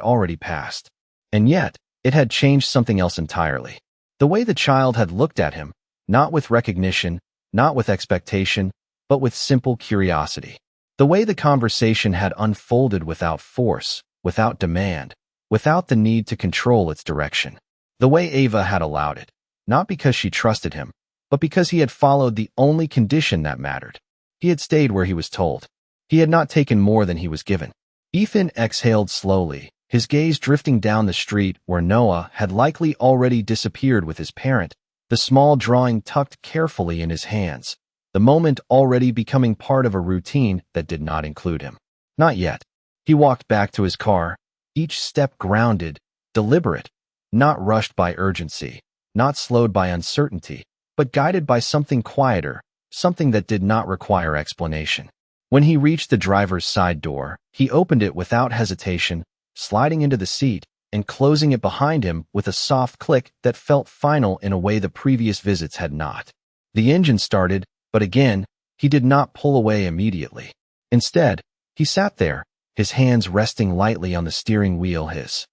already passed. And yet, it had changed something else entirely. The way the child had looked at him, not with recognition, not with expectation, but with simple curiosity. The way the conversation had unfolded without force, without demand, without the need to control its direction. The way Ava had allowed it, not because she trusted him, but because he had followed the only condition that mattered. He had stayed where he was told. He had not taken more than he was given. Ethan exhaled slowly, his gaze drifting down the street where Noah had likely already disappeared with his parent, the small drawing tucked carefully in his hands, the moment already becoming part of a routine that did not include him. Not yet. He walked back to his car, each step grounded, deliberate, not rushed by urgency, not slowed by uncertainty, but guided by something quieter, something that did not require explanation. When he reached the driver's side door, he opened it without hesitation, sliding into the seat and closing it behind him with a soft click that felt final in a way the previous visits had not. The engine started, but again, he did not pull away immediately. Instead, he sat there, his hands resting lightly on the steering wheel, his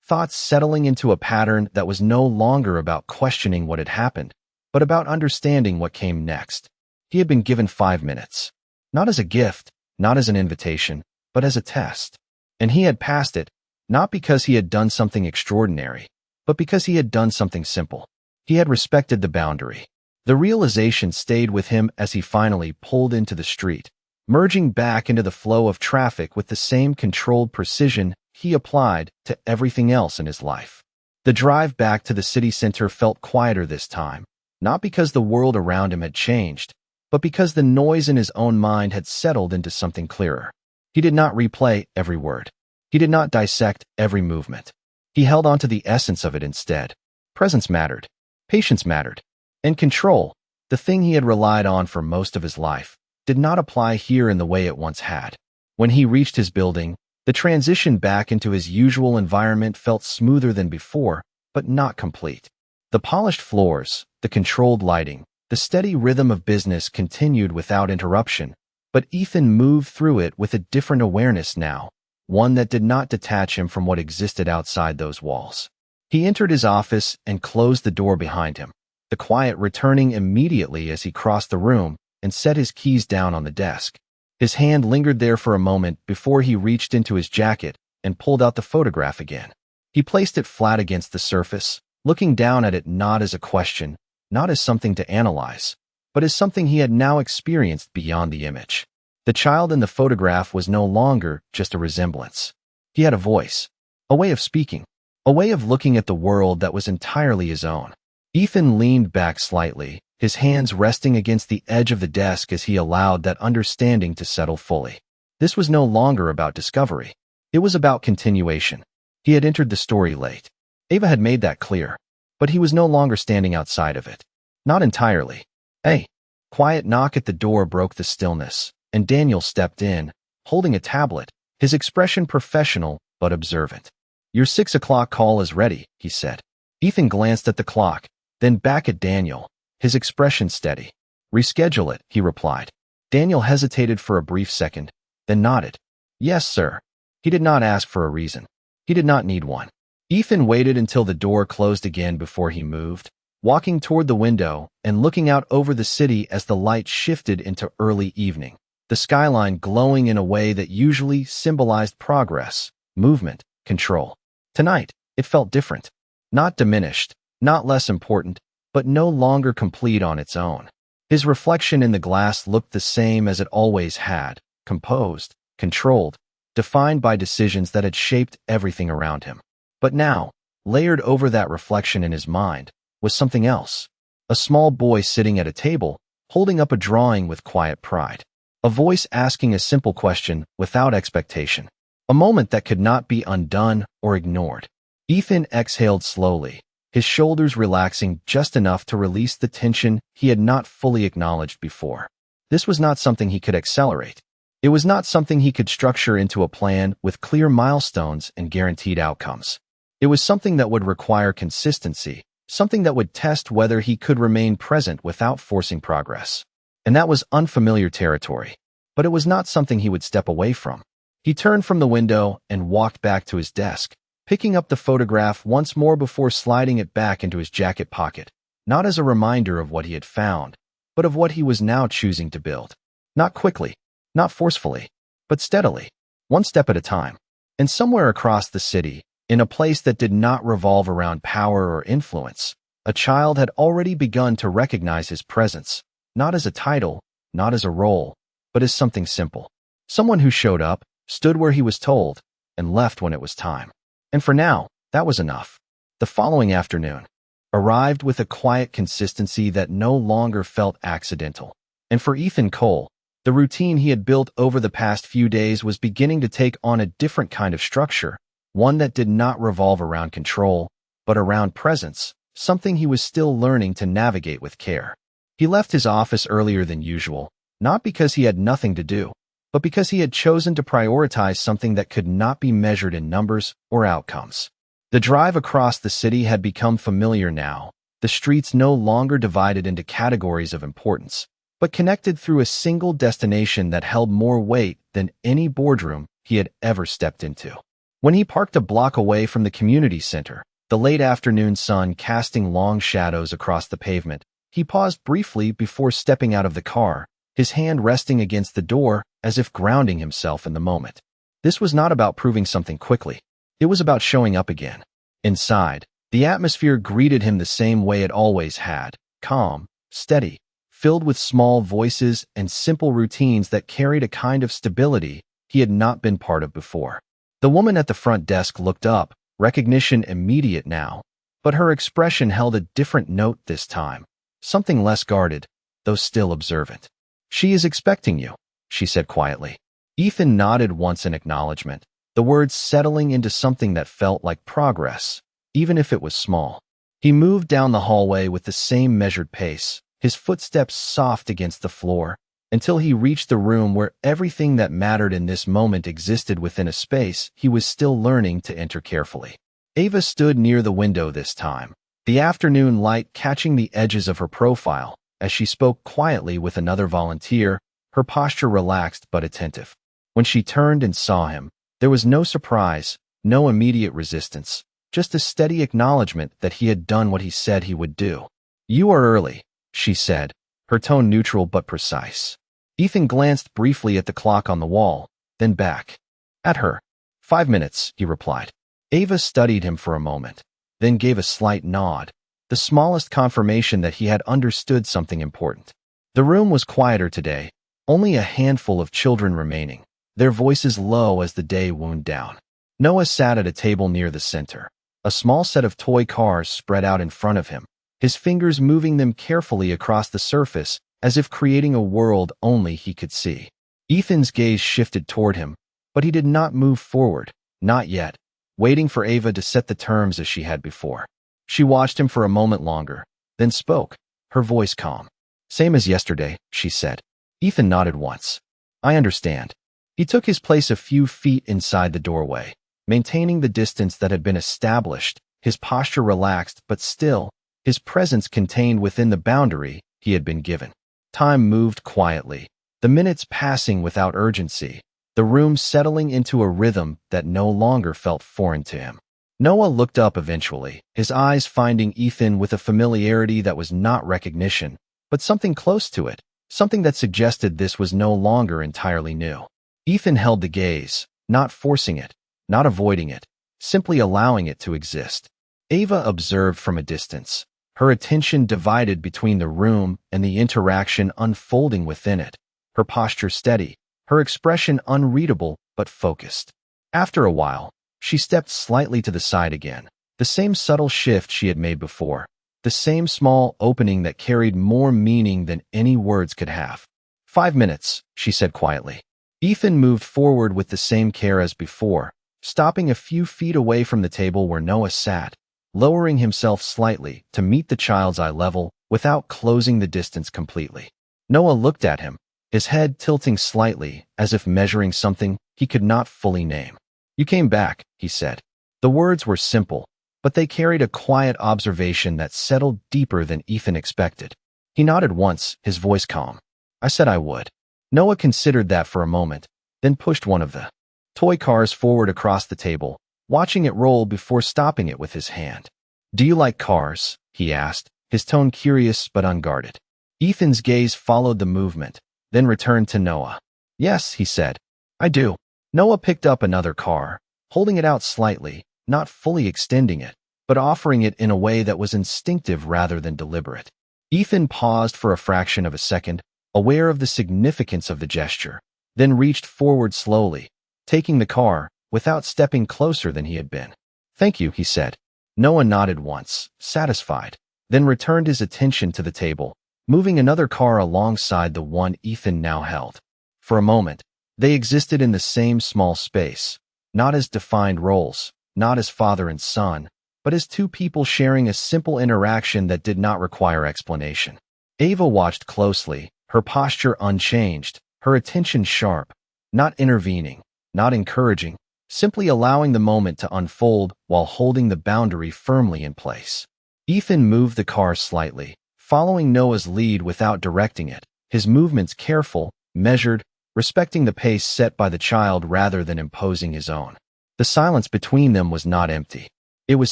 thoughts settling into a pattern that was no longer about questioning what had happened, but about understanding what came next. He had been given 5 minutes. Not as a gift, not as an invitation, but as a test. And he had passed it, not because he had done something extraordinary, but because he had done something simple. He had respected the boundary. The realization stayed with him as he finally pulled into the street, merging back into the flow of traffic with the same controlled precision he applied to everything else in his life. The drive back to the city center felt quieter this time, not because the world around him had changed, but because the noise in his own mind had settled into something clearer. He did not replay every word. He did not dissect every movement. He held on to the essence of it instead. Presence mattered. Patience mattered. And control, the thing he had relied on for most of his life, did not apply here in the way it once had. When he reached his building, the transition back into his usual environment felt smoother than before, but not complete. The polished floors, the controlled lighting, the steady rhythm of business continued without interruption, but Ethan moved through it with a different awareness now, one that did not detach him from what existed outside those walls. He entered his office and closed the door behind him, the quiet returning immediately as he crossed the room and set his keys down on the desk. His hand lingered there for a moment before he reached into his jacket and pulled out the photograph again. He placed it flat against the surface, looking down at it not as a question, not as something to analyze, but as something he had now experienced beyond the image. The child in the photograph was no longer just a resemblance. He had a voice, a way of speaking, a way of looking at the world that was entirely his own. Ethan leaned back slightly, his hands resting against the edge of the desk as he allowed that understanding to settle fully. This was no longer about discovery. It was about continuation. He had entered the story late. Ava had made that clear, but he was no longer standing outside of it. Not entirely. A quiet knock at the door broke the stillness, and Daniel stepped in, holding a tablet, his expression professional but observant. "Your 6 o'clock call is ready," he said. Ethan glanced at the clock, then back at Daniel, his expression steady. "Reschedule it," he replied. Daniel hesitated for a brief second, then nodded. "Yes, sir." He did not ask for a reason. He did not need one. Ethan waited until the door closed again before he moved, walking toward the window and looking out over the city as the light shifted into early evening, the skyline glowing in a way that usually symbolized progress, movement, control. Tonight, it felt different. Not diminished, not less important, but no longer complete on its own. His reflection in the glass looked the same as it always had, composed, controlled, defined by decisions that had shaped everything around him. But now, layered over that reflection in his mind, was something else. A small boy sitting at a table, holding up a drawing with quiet pride. A voice asking a simple question without expectation. A moment that could not be undone or ignored. Ethan exhaled slowly, his shoulders relaxing just enough to release the tension he had not fully acknowledged before. This was not something he could accelerate. It was not something he could structure into a plan with clear milestones and guaranteed outcomes. It was something that would require consistency, something that would test whether he could remain present without forcing progress. And that was unfamiliar territory. But it was not something he would step away from. He turned from the window and walked back to his desk, picking up the photograph once more before sliding it back into his jacket pocket, not as a reminder of what he had found, but of what he was now choosing to build. Not quickly, not forcefully, but steadily, one step at a time. And somewhere across the city, in a place that did not revolve around power or influence, a child had already begun to recognize his presence, not as a title, not as a role, but as something simple. Someone who showed up, stood where he was told, and left when it was time. And for now, that was enough. The following afternoon arrived with a quiet consistency that no longer felt accidental. And for Ethan Cole, the routine he had built over the past few days was beginning to take on a different kind of structure, one that did not revolve around control, but around presence, something he was still learning to navigate with care. He left his office earlier than usual, not because he had nothing to do, but because he had chosen to prioritize something that could not be measured in numbers or outcomes. The drive across the city had become familiar now, the streets no longer divided into categories of importance, but connected through a single destination that held more weight than any boardroom he had ever stepped into. When he parked a block away from the community center, the late afternoon sun casting long shadows across the pavement, he paused briefly before stepping out of the car, his hand resting against the door as if grounding himself in the moment. This was not about proving something quickly. It was about showing up again. Inside, the atmosphere greeted him the same way it always had, calm, steady, filled with small voices and simple routines that carried a kind of stability he had not been part of before. The woman at the front desk looked up, recognition immediate now, but her expression held a different note this time, something less guarded, though still observant. "She is expecting you," she said quietly. Ethan nodded once in acknowledgement, the words settling into something that felt like progress, even if it was small. He moved down the hallway with the same measured pace, his footsteps soft against the floor, until he reached the room where everything that mattered in this moment existed within a space he was still learning to enter carefully. Ava stood near the window this time, the afternoon light catching the edges of her profile as she spoke quietly with another volunteer, her posture relaxed but attentive. When she turned and saw him, there was no surprise, no immediate resistance, just a steady acknowledgement that he had done what he said he would do. "You are early," she said, her tone neutral but precise. Ethan glanced briefly at the clock on the wall, then back at her. 5 minutes, he replied. Ava studied him for a moment, then gave a slight nod, the smallest confirmation that he had understood something important. The room was quieter today, only a handful of children remaining, their voices low as the day wound down. Noah sat at a table near the center, a small set of toy cars spread out in front of him, his fingers moving them carefully across the surface as if creating a world only he could see. Ethan's gaze shifted toward him, but he did not move forward, not yet, waiting for Ava to set the terms as she had before. She watched him for a moment longer, then spoke, her voice calm. "Same as yesterday," she said. Ethan nodded once. "I understand." He took his place a few feet inside the doorway, maintaining the distance that had been established, his posture relaxed but still, his presence contained within the boundary he had been given. Time moved quietly, the minutes passing without urgency, the room settling into a rhythm that no longer felt foreign to him. Noah looked up eventually, his eyes finding Ethan with a familiarity that was not recognition, but something close to it, something that suggested this was no longer entirely new. Ethan held the gaze, not forcing it, not avoiding it, simply allowing it to exist. Ava observed from a distance, her attention divided between the room and the interaction unfolding within it, her posture steady, her expression unreadable but focused. After a while, she stepped slightly to the side again, the same subtle shift she had made before, the same small opening that carried more meaning than any words could have. 5 minutes, she said quietly. Ethan moved forward with the same care as before, stopping a few feet away from the table where Noah sat, lowering himself slightly to meet the child's eye level without closing the distance completely. Noah looked at him, his head tilting slightly as if measuring something he could not fully name. "You came back," he said. The words were simple, but they carried a quiet observation that settled deeper than Ethan expected. He nodded once, his voice calm. "I said I would." Noah considered that for a moment, then pushed one of the toy cars forward across the table, watching it roll before stopping it with his hand. "Do you like cars?" he asked, his tone curious but unguarded. Ethan's gaze followed the movement, then returned to Noah. "Yes," he said. "I do." Noah picked up another car, holding it out slightly, not fully extending it, but offering it in a way that was instinctive rather than deliberate. Ethan paused for a fraction of a second, aware of the significance of the gesture, then reached forward slowly, taking the car, without stepping closer than he had been. "Thank you," he said. Noah nodded once, satisfied, then returned his attention to the table, moving another car alongside the one Ethan now held. For a moment, they existed in the same small space, not as defined roles, not as father and son, but as two people sharing a simple interaction that did not require explanation. Ava watched closely, her posture unchanged, her attention sharp, not intervening, not encouraging, simply allowing the moment to unfold while holding the boundary firmly in place. Ethan moved the car slightly, following Noah's lead without directing it, his movements careful, measured, respecting the pace set by the child rather than imposing his own. The silence between them was not empty. It was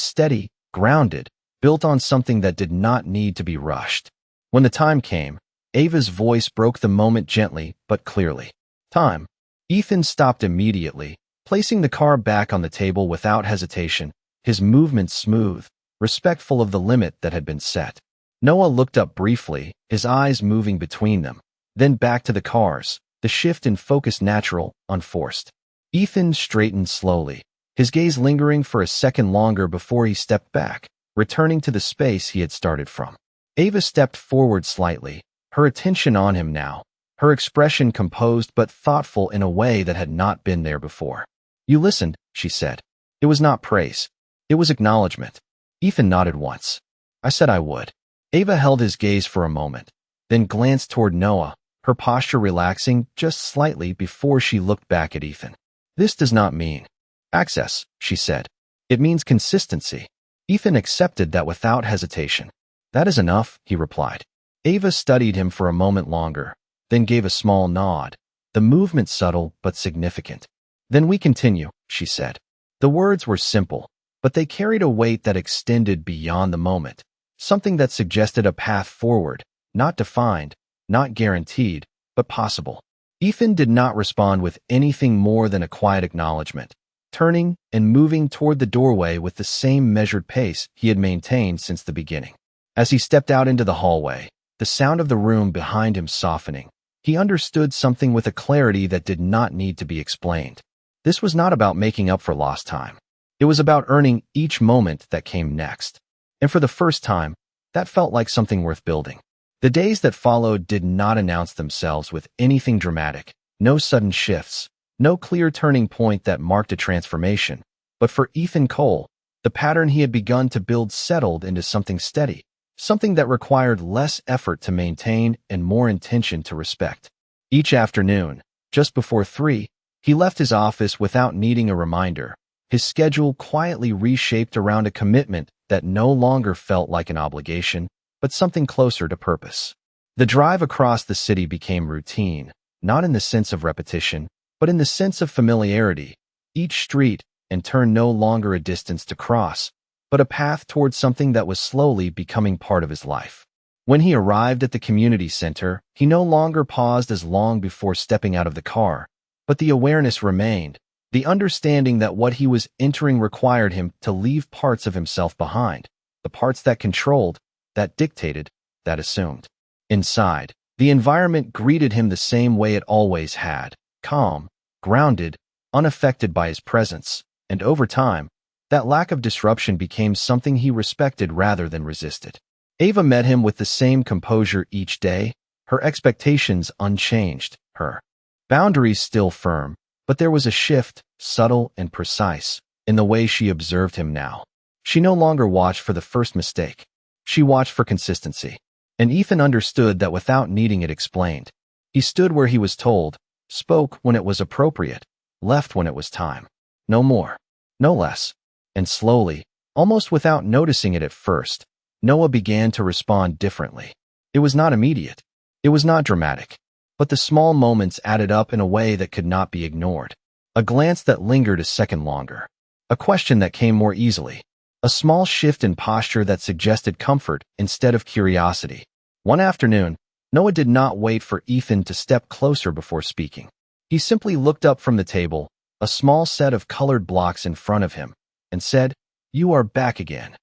steady, grounded, built on something that did not need to be rushed. When the time came, Ava's voice broke the moment gently but clearly. Time. Ethan stopped immediately, placing the car back on the table without hesitation, his movements smooth, respectful of the limit that had been set. Noah looked up briefly, his eyes moving between them, then back to the cars, the shift in focus natural, unforced. Ethan straightened slowly, his gaze lingering for a second longer before he stepped back, returning to the space he had started from. Ava stepped forward slightly, her attention on him now, her expression composed but thoughtful in a way that had not been there before. "You listened," she said. It was not praise. It was acknowledgement. Ethan nodded once. "I said I would." Ava held his gaze for a moment, then glanced toward Noah, her posture relaxing just slightly before she looked back at Ethan. "This does not mean access," she said. "It means consistency." Ethan accepted that without hesitation. "That is enough," he replied. Ava studied him for a moment longer, then gave a small nod, the movement subtle but significant. "Then we continue," she said. The words were simple, but they carried a weight that extended beyond the moment, something that suggested a path forward, not defined, not guaranteed, but possible. Ethan did not respond with anything more than a quiet acknowledgement, turning and moving toward the doorway with the same measured pace he had maintained since the beginning. As he stepped out into the hallway, the sound of the room behind him softening, he understood something with a clarity that did not need to be explained. This was not about making up for lost time. It was about earning each moment that came next. And for the first time, that felt like something worth building. The days that followed did not announce themselves with anything dramatic, no sudden shifts, no clear turning point that marked a transformation. But for Ethan Cole, the pattern he had begun to build settled into something steady, something that required less effort to maintain and more intention to respect. Each afternoon, just before 3, he left his office without needing a reminder, his schedule quietly reshaped around a commitment that no longer felt like an obligation, but something closer to purpose. The drive across the city became routine, not in the sense of repetition, but in the sense of familiarity. Each street and turn no longer a distance to cross, but a path towards something that was slowly becoming part of his life. When he arrived at the community center, he no longer paused as long before stepping out of the car, but the awareness remained, the understanding that what he was entering required him to leave parts of himself behind, the parts that controlled, that dictated, that assumed. Inside, the environment greeted him the same way it always had, calm, grounded, unaffected by his presence, and over time, that lack of disruption became something he respected rather than resisted. Ava met him with the same composure each day, her expectations unchanged, her boundaries still firm, but there was a shift, subtle and precise, in the way she observed him now. She no longer watched for the first mistake. She watched for consistency. And Ethan understood that without needing it explained. He stood where he was told, spoke when it was appropriate, left when it was time. No more, no less. And slowly, almost without noticing it at first, Noah began to respond differently. It was not immediate. It was not dramatic. But the small moments added up in a way that could not be ignored. A glance that lingered a second longer. A question that came more easily. A small shift in posture that suggested comfort instead of curiosity. One afternoon, Noah did not wait for Ethan to step closer before speaking. He simply looked up from the table, a small set of colored blocks in front of him, and said, "You are back again."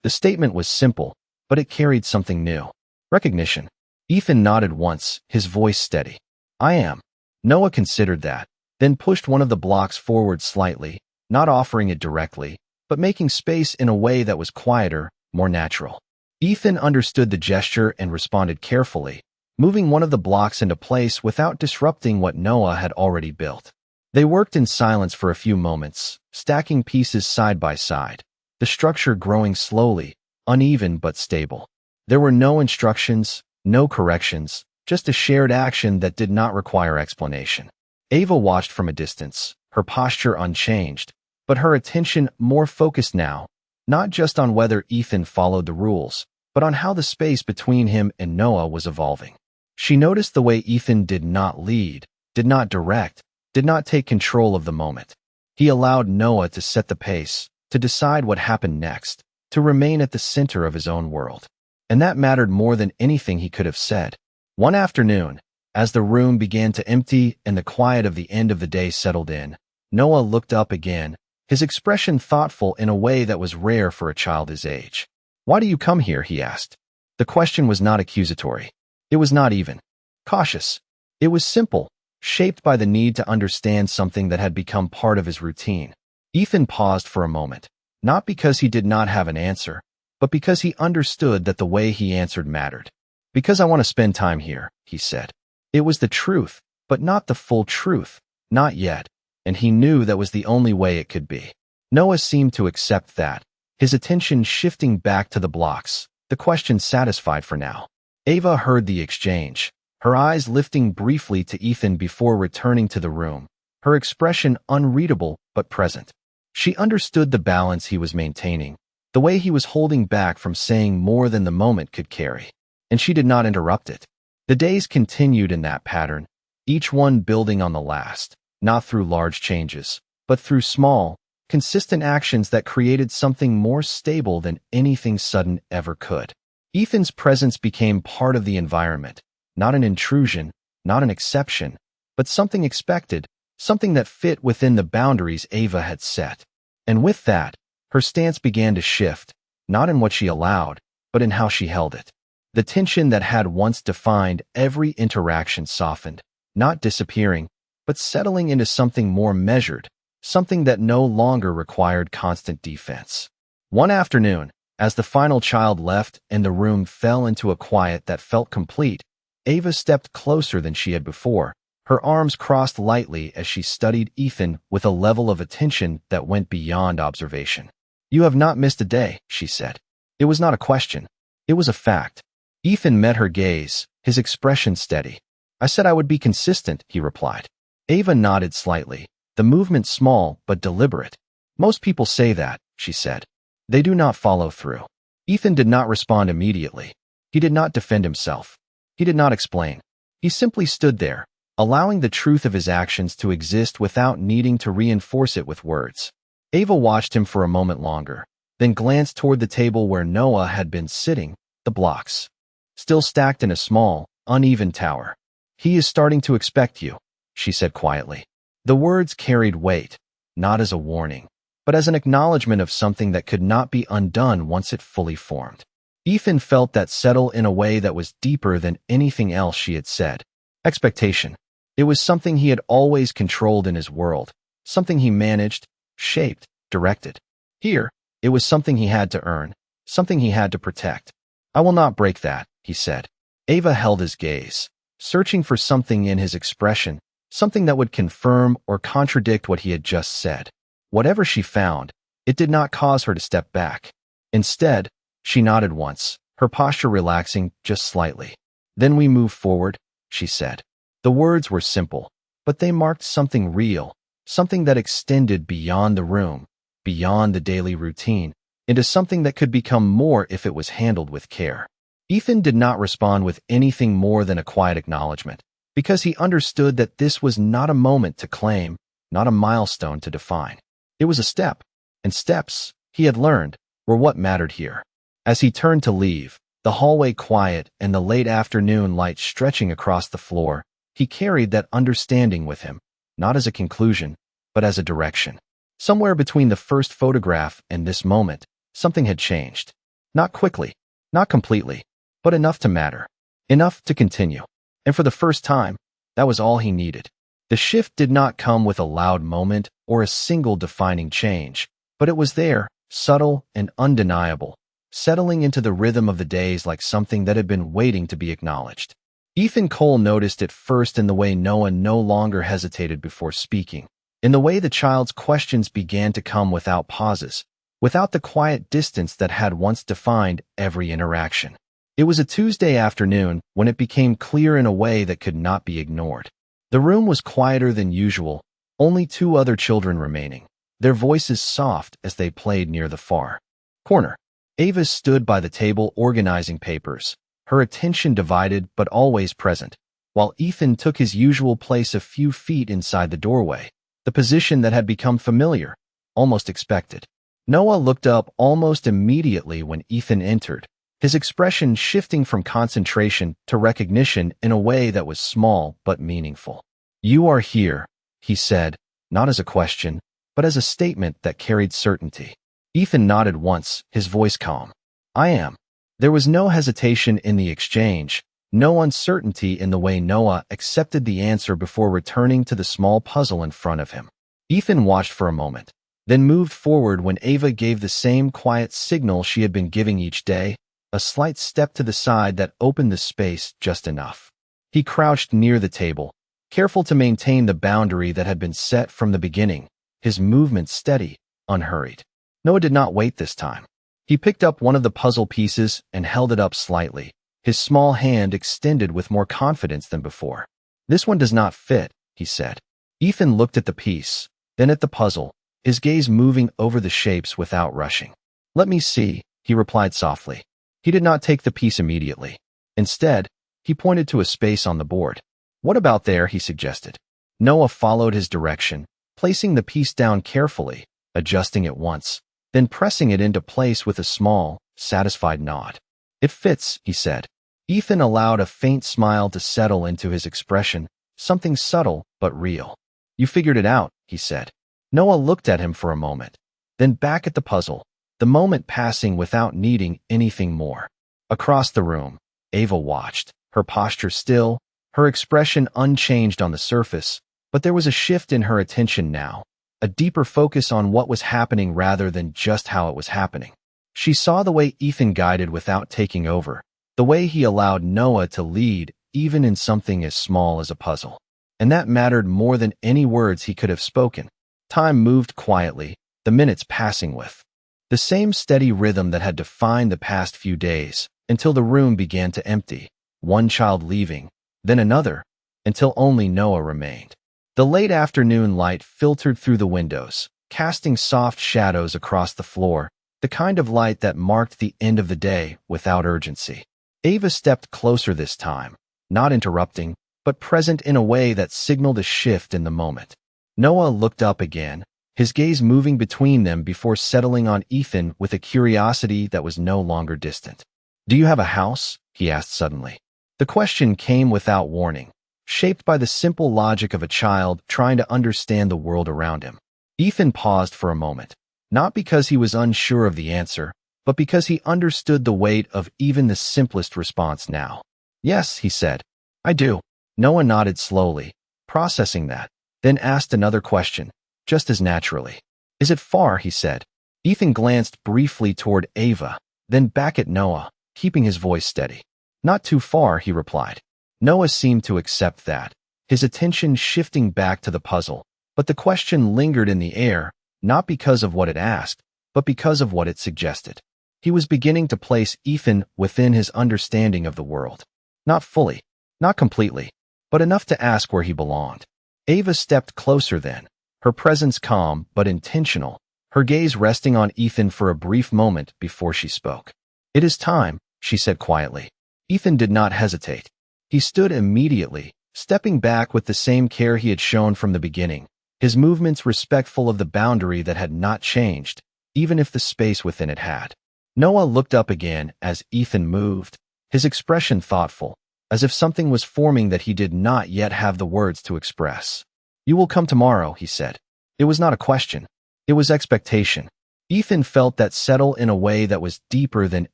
The statement was simple, but it carried something new. Recognition. Ethan nodded once, his voice steady. "I am." Noah considered that, then pushed one of the blocks forward slightly, not offering it directly, but making space in a way that was quieter, more natural. Ethan understood the gesture and responded carefully, moving one of the blocks into place without disrupting what Noah had already built. They worked in silence for a few moments, stacking pieces side by side, the structure growing slowly, uneven but stable. There were no instructions, no corrections, just a shared action that did not require explanation. Ava watched from a distance, her posture unchanged, but her attention more focused now, not just on whether Ethan followed the rules, but on how the space between him and Noah was evolving. She noticed the way Ethan did not lead, did not direct, did not take control of the moment. He allowed Noah to set the pace, to decide what happened next, to remain at the center of his own world. And that mattered more than anything he could have said. One afternoon, as the room began to empty and the quiet of the end of the day settled in, Noah looked up again, his expression thoughtful in a way that was rare for a child his age. "Why do you come here?" he asked. The question was not accusatory. It was not even cautious. It was simple, shaped by the need to understand something that had become part of his routine. Ethan paused for a moment, not because he did not have an answer, but because he understood that the way he answered mattered. "Because I want to spend time here," he said. It was the truth, but not the full truth, not yet, and he knew that was the only way it could be. Noah seemed to accept that, his attention shifting back to the blocks, the question satisfied for now. Ava heard the exchange, her eyes lifting briefly to Ethan before returning to the room, her expression unreadable but present. She understood the balance he was maintaining, the way he was holding back from saying more than the moment could carry, and she did not interrupt it. The days continued in that pattern, each one building on the last, not through large changes, but through small, consistent actions that created something more stable than anything sudden ever could. Ethan's presence became part of the environment, not an intrusion, not an exception, but something expected, something that fit within the boundaries Ava had set. And with that, her stance began to shift, not in what she allowed, but in how she held it. The tension that had once defined every interaction softened, not disappearing, but settling into something more measured, something that no longer required constant defense. One afternoon, as the final child left and the room fell into a quiet that felt complete, Ava stepped closer than she had before, her arms crossed lightly as she studied Ethan with a level of attention that went beyond observation. "You have not missed a day," she said. It was not a question. It was a fact. Ethan met her gaze, his expression steady. "I said I would be consistent," he replied. Ava nodded slightly, the movement small but deliberate. "Most people say that," she said. "They do not follow through." Ethan did not respond immediately. He did not defend himself. He did not explain. He simply stood there, allowing the truth of his actions to exist without needing to reinforce it with words. Ava watched him for a moment longer, then glanced toward the table where Noah had been sitting, the blocks still stacked in a small, uneven tower. "He is starting to expect you," she said quietly. The words carried weight, not as a warning, but as an acknowledgement of something that could not be undone once it fully formed. Ethan felt that settle in a way that was deeper than anything else she had said. Expectation. It was something he had always controlled in his world, something he managed, shaped, directed. Here, it was something he had to earn, something he had to protect. "I will not break that," he said. Ava held his gaze, searching for something in his expression, something that would confirm or contradict what he had just said. Whatever she found, it did not cause her to step back. Instead, she nodded once, her posture relaxing just slightly. "Then we move forward," she said. The words were simple, but they marked something real, something that extended beyond the room, beyond the daily routine, into something that could become more if it was handled with care. Ethan did not respond with anything more than a quiet acknowledgement, because he understood that this was not a moment to claim, not a milestone to define. It was a step, and steps, he had learned, were what mattered here. As he turned to leave, the hallway quiet and the late afternoon light stretching across the floor, he carried that understanding with him, not as a conclusion, but as a direction. Somewhere between the first photograph and this moment, something had changed. Not quickly, not completely, but enough to matter, enough to continue. And for the first time, that was all he needed. The shift did not come with a loud moment or a single defining change, but it was there, subtle and undeniable, settling into the rhythm of the days like something that had been waiting to be acknowledged. Ethan Cole noticed it first in the way Noah no longer hesitated before speaking, in the way the child's questions began to come without pauses, without the quiet distance that had once defined every interaction. It was a Tuesday afternoon when it became clear in a way that could not be ignored. The room was quieter than usual, only two other children remaining, their voices soft as they played near the far corner. Ava stood by the table organizing papers, her attention divided but always present, while Ethan took his usual place a few feet inside the doorway, the position that had become familiar, almost expected. Noah looked up almost immediately when Ethan entered, his expression shifting from concentration to recognition in a way that was small but meaningful. "You are here," he said, not as a question, but as a statement that carried certainty. Ethan nodded once, his voice calm. "I am." There was no hesitation in the exchange, no uncertainty in the way Noah accepted the answer before returning to the small puzzle in front of him. Ethan watched for a moment, then moved forward when Ava gave the same quiet signal she had been giving each day, a slight step to the side that opened the space just enough. He crouched near the table, careful to maintain the boundary that had been set from the beginning, his movements steady, unhurried. Noah did not wait this time. He picked up one of the puzzle pieces and held it up slightly, his small hand extended with more confidence than before. "This one does not fit," he said. Ethan looked at the piece, then at the puzzle, his gaze moving over the shapes without rushing. "Let me see," he replied softly. He did not take the piece immediately. Instead, he pointed to a space on the board. "What about there?" he suggested. Noah followed his direction, placing the piece down carefully, adjusting it once, then pressing it into place with a small, satisfied nod. "It fits," he said. Ethan allowed a faint smile to settle into his expression, something subtle but real. "You figured it out," he said. Noah looked at him for a moment, then back at the puzzle, the moment passing without needing anything more. Across the room, Ava watched, her posture still, her expression unchanged on the surface, but there was a shift in her attention now, a deeper focus on what was happening rather than just how it was happening. She saw the way Ethan guided without taking over, the way he allowed Noah to lead even in something as small as a puzzle. And that mattered more than any words he could have spoken. Time moved quietly, the minutes passing with the same steady rhythm that had defined the past few days, until the room began to empty, one child leaving, then another, until only Noah remained. The late afternoon light filtered through the windows, casting soft shadows across the floor, the kind of light that marked the end of the day without urgency. Ava stepped closer this time, not interrupting, but present in a way that signaled a shift in the moment. Noah looked up again, his gaze moving between them before settling on Ethan with a curiosity that was no longer distant. "Do you have a house?" he asked suddenly. The question came without warning, shaped by the simple logic of a child trying to understand the world around him. Ethan paused for a moment, not because he was unsure of the answer, but because he understood the weight of even the simplest response now. "Yes," he said. "I do." Noah nodded slowly, processing that, then asked another question, just as naturally. "Is it far?" he said. Ethan glanced briefly toward Ava, then back at Noah, keeping his voice steady. "Not too far," he replied. Noah seemed to accept that, his attention shifting back to the puzzle, but the question lingered in the air, not because of what it asked, but because of what it suggested. He was beginning to place Ethan within his understanding of the world. Not fully, not completely, but enough to ask where he belonged. Ava stepped closer then, her presence calm but intentional, her gaze resting on Ethan for a brief moment before she spoke. "It is time," she said quietly. Ethan did not hesitate. He stood immediately, stepping back with the same care he had shown from the beginning, his movements respectful of the boundary that had not changed, even if the space within it had. Noah looked up again as Ethan moved, his expression thoughtful, as if something was forming that he did not yet have the words to express. "You will come tomorrow," he said. It was not a question. It was expectation. Ethan felt that settle in a way that was deeper than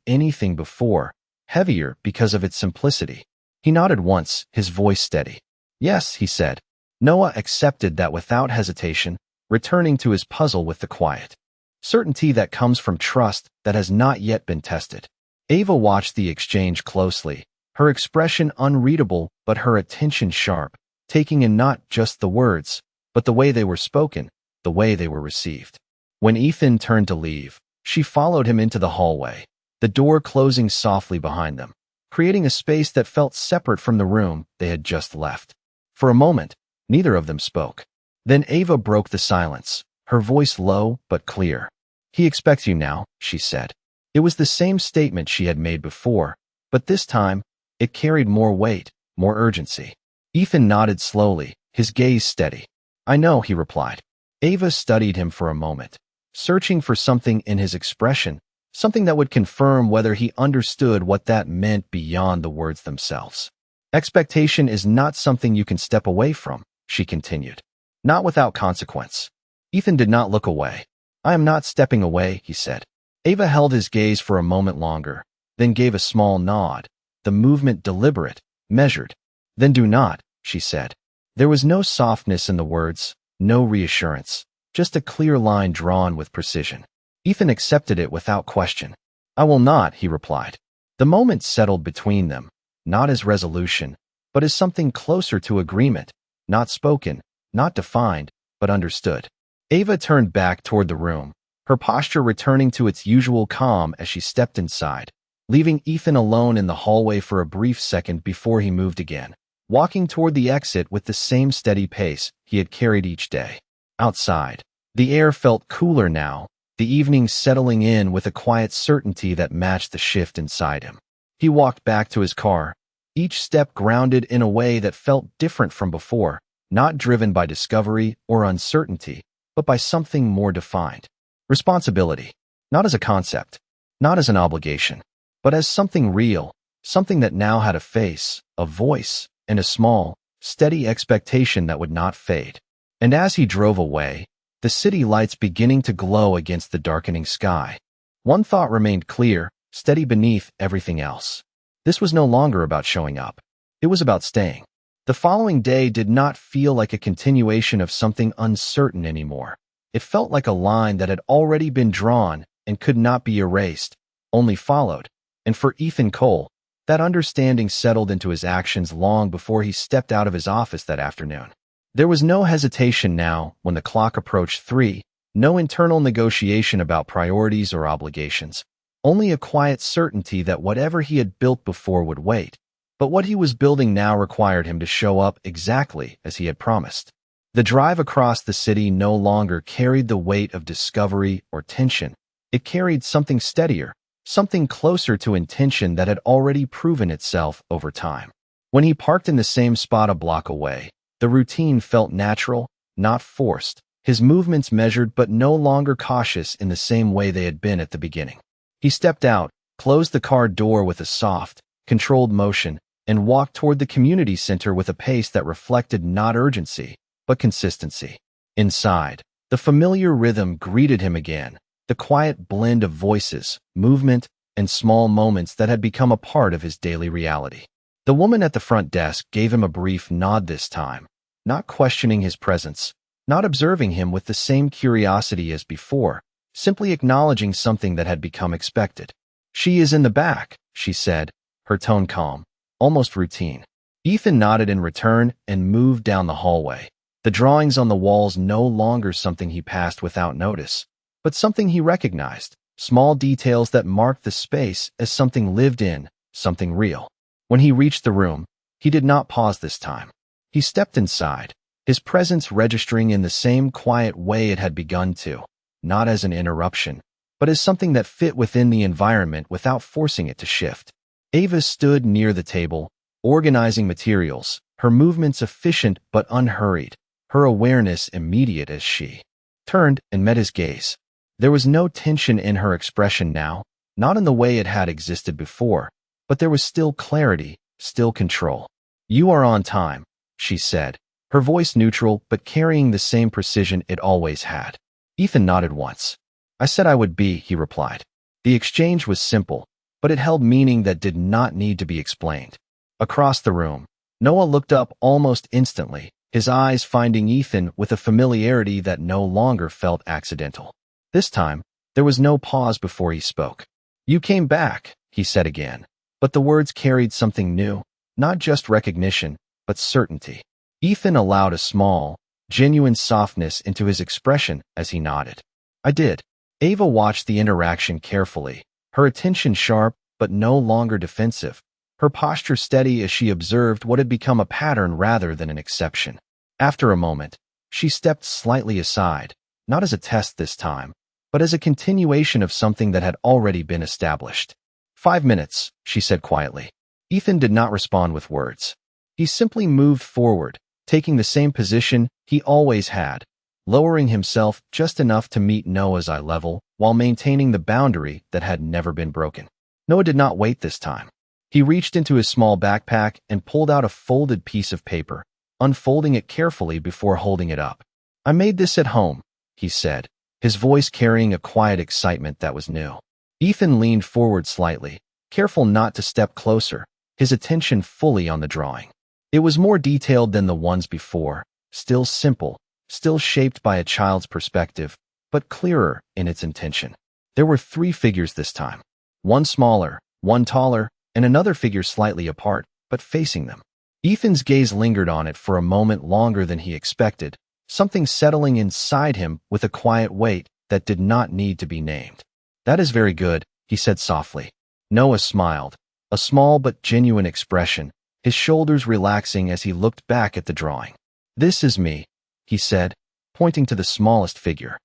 anything before, heavier because of its simplicity. He nodded once, his voice steady. "Yes," he said. Noah accepted that without hesitation, returning to his puzzle with the quiet certainty that comes from trust that has not yet been tested. Ava watched the exchange closely, her expression unreadable but her attention sharp, taking in not just the words, but the way they were spoken, the way they were received. When Ethan turned to leave, she followed him into the hallway, the door closing softly behind them, creating a space that felt separate from the room they had just left. For a moment, neither of them spoke. Then Ava broke the silence, her voice low but clear. "He expects you now," she said. It was the same statement she had made before, but this time, it carried more weight, more urgency. Ethan nodded slowly, his gaze steady. I know, he replied. Ava studied him for a moment, searching for something in his expression, something that would confirm whether he understood what that meant beyond the words themselves. Expectation is not something you can step away from, she continued. Not without consequence. Ethan did not look away. I am not stepping away, he said. Ava held his gaze for a moment longer, then gave a small nod, the movement deliberate, measured. Then do not, she said. There was no softness in the words, no reassurance, just a clear line drawn with precision. Ethan accepted it without question. I will not, he replied. The moment settled between them, not as resolution, but as something closer to agreement, not spoken, not defined, but understood. Ava turned back toward the room, her posture returning to its usual calm as she stepped inside, leaving Ethan alone in the hallway for a brief second before he moved again, walking toward the exit with the same steady pace he had carried each day. Outside, the air felt cooler now, the evening settling in with a quiet certainty that matched the shift inside him. He walked back to his car, each step grounded in a way that felt different from before, not driven by discovery or uncertainty, but by something more defined. Responsibility, not as a concept, not as an obligation, but as something real, something that now had a face, a voice, and a small, steady expectation that would not fade. And as he drove away, the city lights beginning to glow against the darkening sky, one thought remained clear, steady beneath everything else. This was no longer about showing up. It was about staying. The following day did not feel like a continuation of something uncertain anymore. It felt like a line that had already been drawn and could not be erased, only followed. And for Ethan Cole, that understanding settled into his actions long before he stepped out of his office that afternoon. There was no hesitation now when the clock approached 3, no internal negotiation about priorities or obligations, only a quiet certainty that whatever he had built before would wait. But what he was building now required him to show up exactly as he had promised. The drive across the city no longer carried the weight of discovery or tension. It carried something steadier, something closer to intention that had already proven itself over time. When he parked in the same spot a block away, the routine felt natural, not forced, his movements measured but no longer cautious in the same way they had been at the beginning. He stepped out, closed the car door with a soft, controlled motion, and walked toward the community center with a pace that reflected not urgency, but consistency. Inside, the familiar rhythm greeted him again, the quiet blend of voices, movement, and small moments that had become a part of his daily reality. The woman at the front desk gave him a brief nod this time, not questioning his presence, not observing him with the same curiosity as before, simply acknowledging something that had become expected. She is in the back, she said, her tone calm, almost routine. Ethan nodded in return and moved down the hallway, the drawings on the walls no longer something he passed without notice, but something he recognized, small details that marked the space as something lived in, something real. When he reached the room, he did not pause this time. He stepped inside, his presence registering in the same quiet way it had begun to, not as an interruption, but as something that fit within the environment without forcing it to shift. Ava stood near the table, organizing materials, her movements efficient but unhurried, her awareness immediate as she turned and met his gaze. There was no tension in her expression now, not in the way it had existed before, but there was still clarity, still control. You are on time, she said, her voice neutral but carrying the same precision it always had. Ethan nodded once. I said I would be, he replied. The exchange was simple, but it held meaning that did not need to be explained. Across the room, Noah looked up almost instantly, his eyes finding Ethan with a familiarity that no longer felt accidental. This time, there was no pause before he spoke. You came back, he said again, but the words carried something new, not just recognition, but certainty. Ethan allowed a small, genuine softness into his expression as he nodded. I did. Ava watched the interaction carefully, her attention sharp but no longer defensive, her posture steady as she observed what had become a pattern rather than an exception. After a moment, she stepped slightly aside, not as a test this time, but as a continuation of something that had already been established. 5 minutes, she said quietly. Ethan did not respond with words. He simply moved forward, taking the same position he always had, lowering himself just enough to meet Noah's eye level while maintaining the boundary that had never been broken. Noah did not wait this time. He reached into his small backpack and pulled out a folded piece of paper, unfolding it carefully before holding it up. "I made this at home," he said, his voice carrying a quiet excitement that was new. Ethan leaned forward slightly, careful not to step closer, his attention fully on the drawing. It was more detailed than the ones before, still simple, still shaped by a child's perspective, but clearer in its intention. There were 3 figures this time. One smaller, one taller, and another figure slightly apart, but facing them. Ethan's gaze lingered on it for a moment longer than he expected, something settling inside him with a quiet weight that did not need to be named. "That is very good," he said softly. Noah smiled, a small but genuine expression, his shoulders relaxing as he looked back at the drawing. "This is me," he said, pointing to the smallest figure.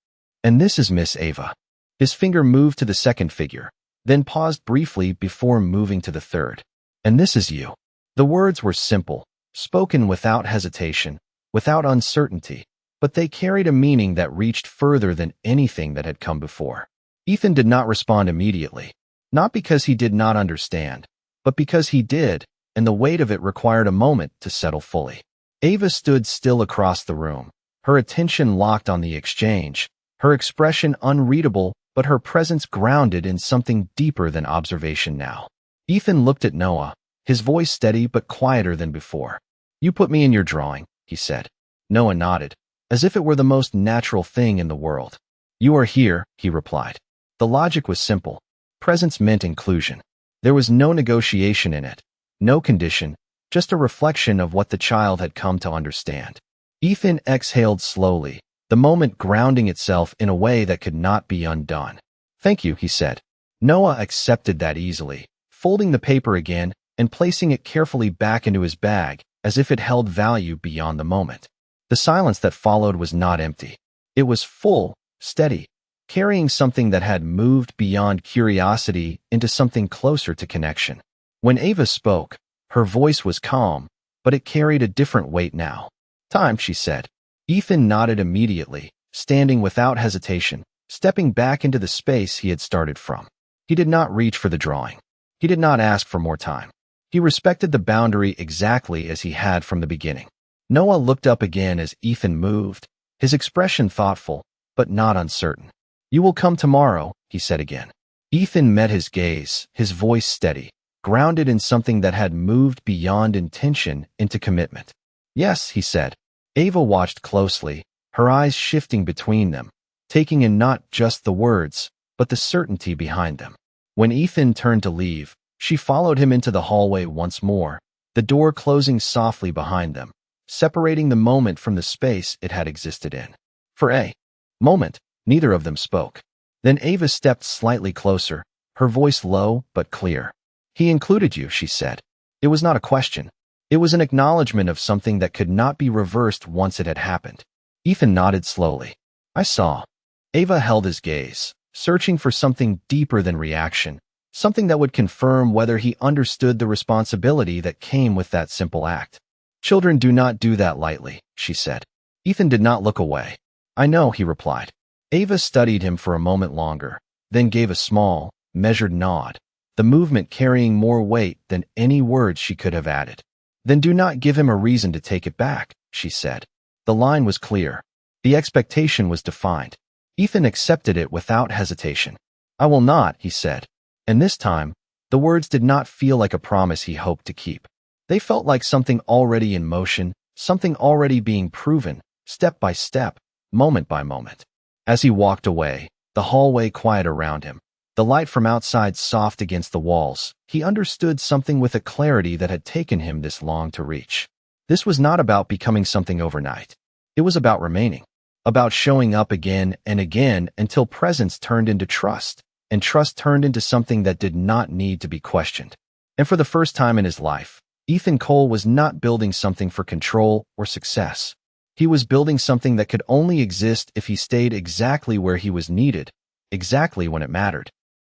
"And this is Miss Ava." His finger moved to the second figure, then paused briefly before moving to the third. "And this is you." The words were simple, spoken without hesitation, without uncertainty, but they carried a meaning that reached further than anything that had come before. Ethan did not respond immediately, not because he did not understand, but because he did, and the weight of it required a moment to settle fully. Ava stood still across the room, her attention locked on the exchange, her expression unreadable, but her presence grounded in something deeper than observation now. Ethan looked at Noah, his voice steady but quieter than before. "You put me in your drawing," he said. Noah nodded, as if it were the most natural thing in the world. "You are here," he replied. The logic was simple. Presence meant inclusion. There was no negotiation in it, no condition, just a reflection of what the child had come to understand. Ethan exhaled slowly, the moment grounding itself in a way that could not be undone. "Thank you," he said. Noah accepted that easily, folding the paper again and placing it carefully back into his bag as if it held value beyond the moment. The silence that followed was not empty. It was full, steady, carrying something that had moved beyond curiosity into something closer to connection. When Ava spoke, her voice was calm, but it carried a different weight now. "Time," she said. Ethan nodded immediately, standing without hesitation, stepping back into the space he had started from. He did not reach for the drawing. He did not ask for more time. He respected the boundary exactly as he had from the beginning. Noah looked up again as Ethan moved, his expression thoughtful, but not uncertain. "You will come tomorrow," he said again. Ethan met his gaze, his voice steady, grounded in something that had moved beyond intention into commitment. "Yes," he said. Ava watched closely, her eyes shifting between them, taking in not just the words, but the certainty behind them. When Ethan turned to leave, she followed him into the hallway once more, the door closing softly behind them, separating the moment from the space it had existed in. For a moment, neither of them spoke. Then Ava stepped slightly closer, her voice low but clear. "He included you," she said. It was not a question. It was an acknowledgement of something that could not be reversed once it had happened. Ethan nodded slowly. "I saw." Ava held his gaze, searching for something deeper than reaction, something that would confirm whether he understood the responsibility that came with that simple act. "Children do not do that lightly," she said. Ethan did not look away. "I know," he replied. Ava studied him for a moment longer, then gave a small, measured nod, the movement carrying more weight than any words she could have added. "Then do not give him a reason to take it back," she said. The line was clear. The expectation was defined. Ethan accepted it without hesitation. "I will not," he said. And this time, the words did not feel like a promise he hoped to keep. They felt like something already in motion, something already being proven, step by step, moment by moment. As he walked away, the hallway quiet around him, the light from outside soft against the walls, he understood something with a clarity that had taken him this long to reach. This was not about becoming something overnight. It was about remaining, about showing up again and again until presence turned into trust, and trust turned into something that did not need to be questioned. And for the first time in his life, Ethan Cole was not building something for control or success. He was building something that could only exist if he stayed exactly where he was needed, exactly when it mattered.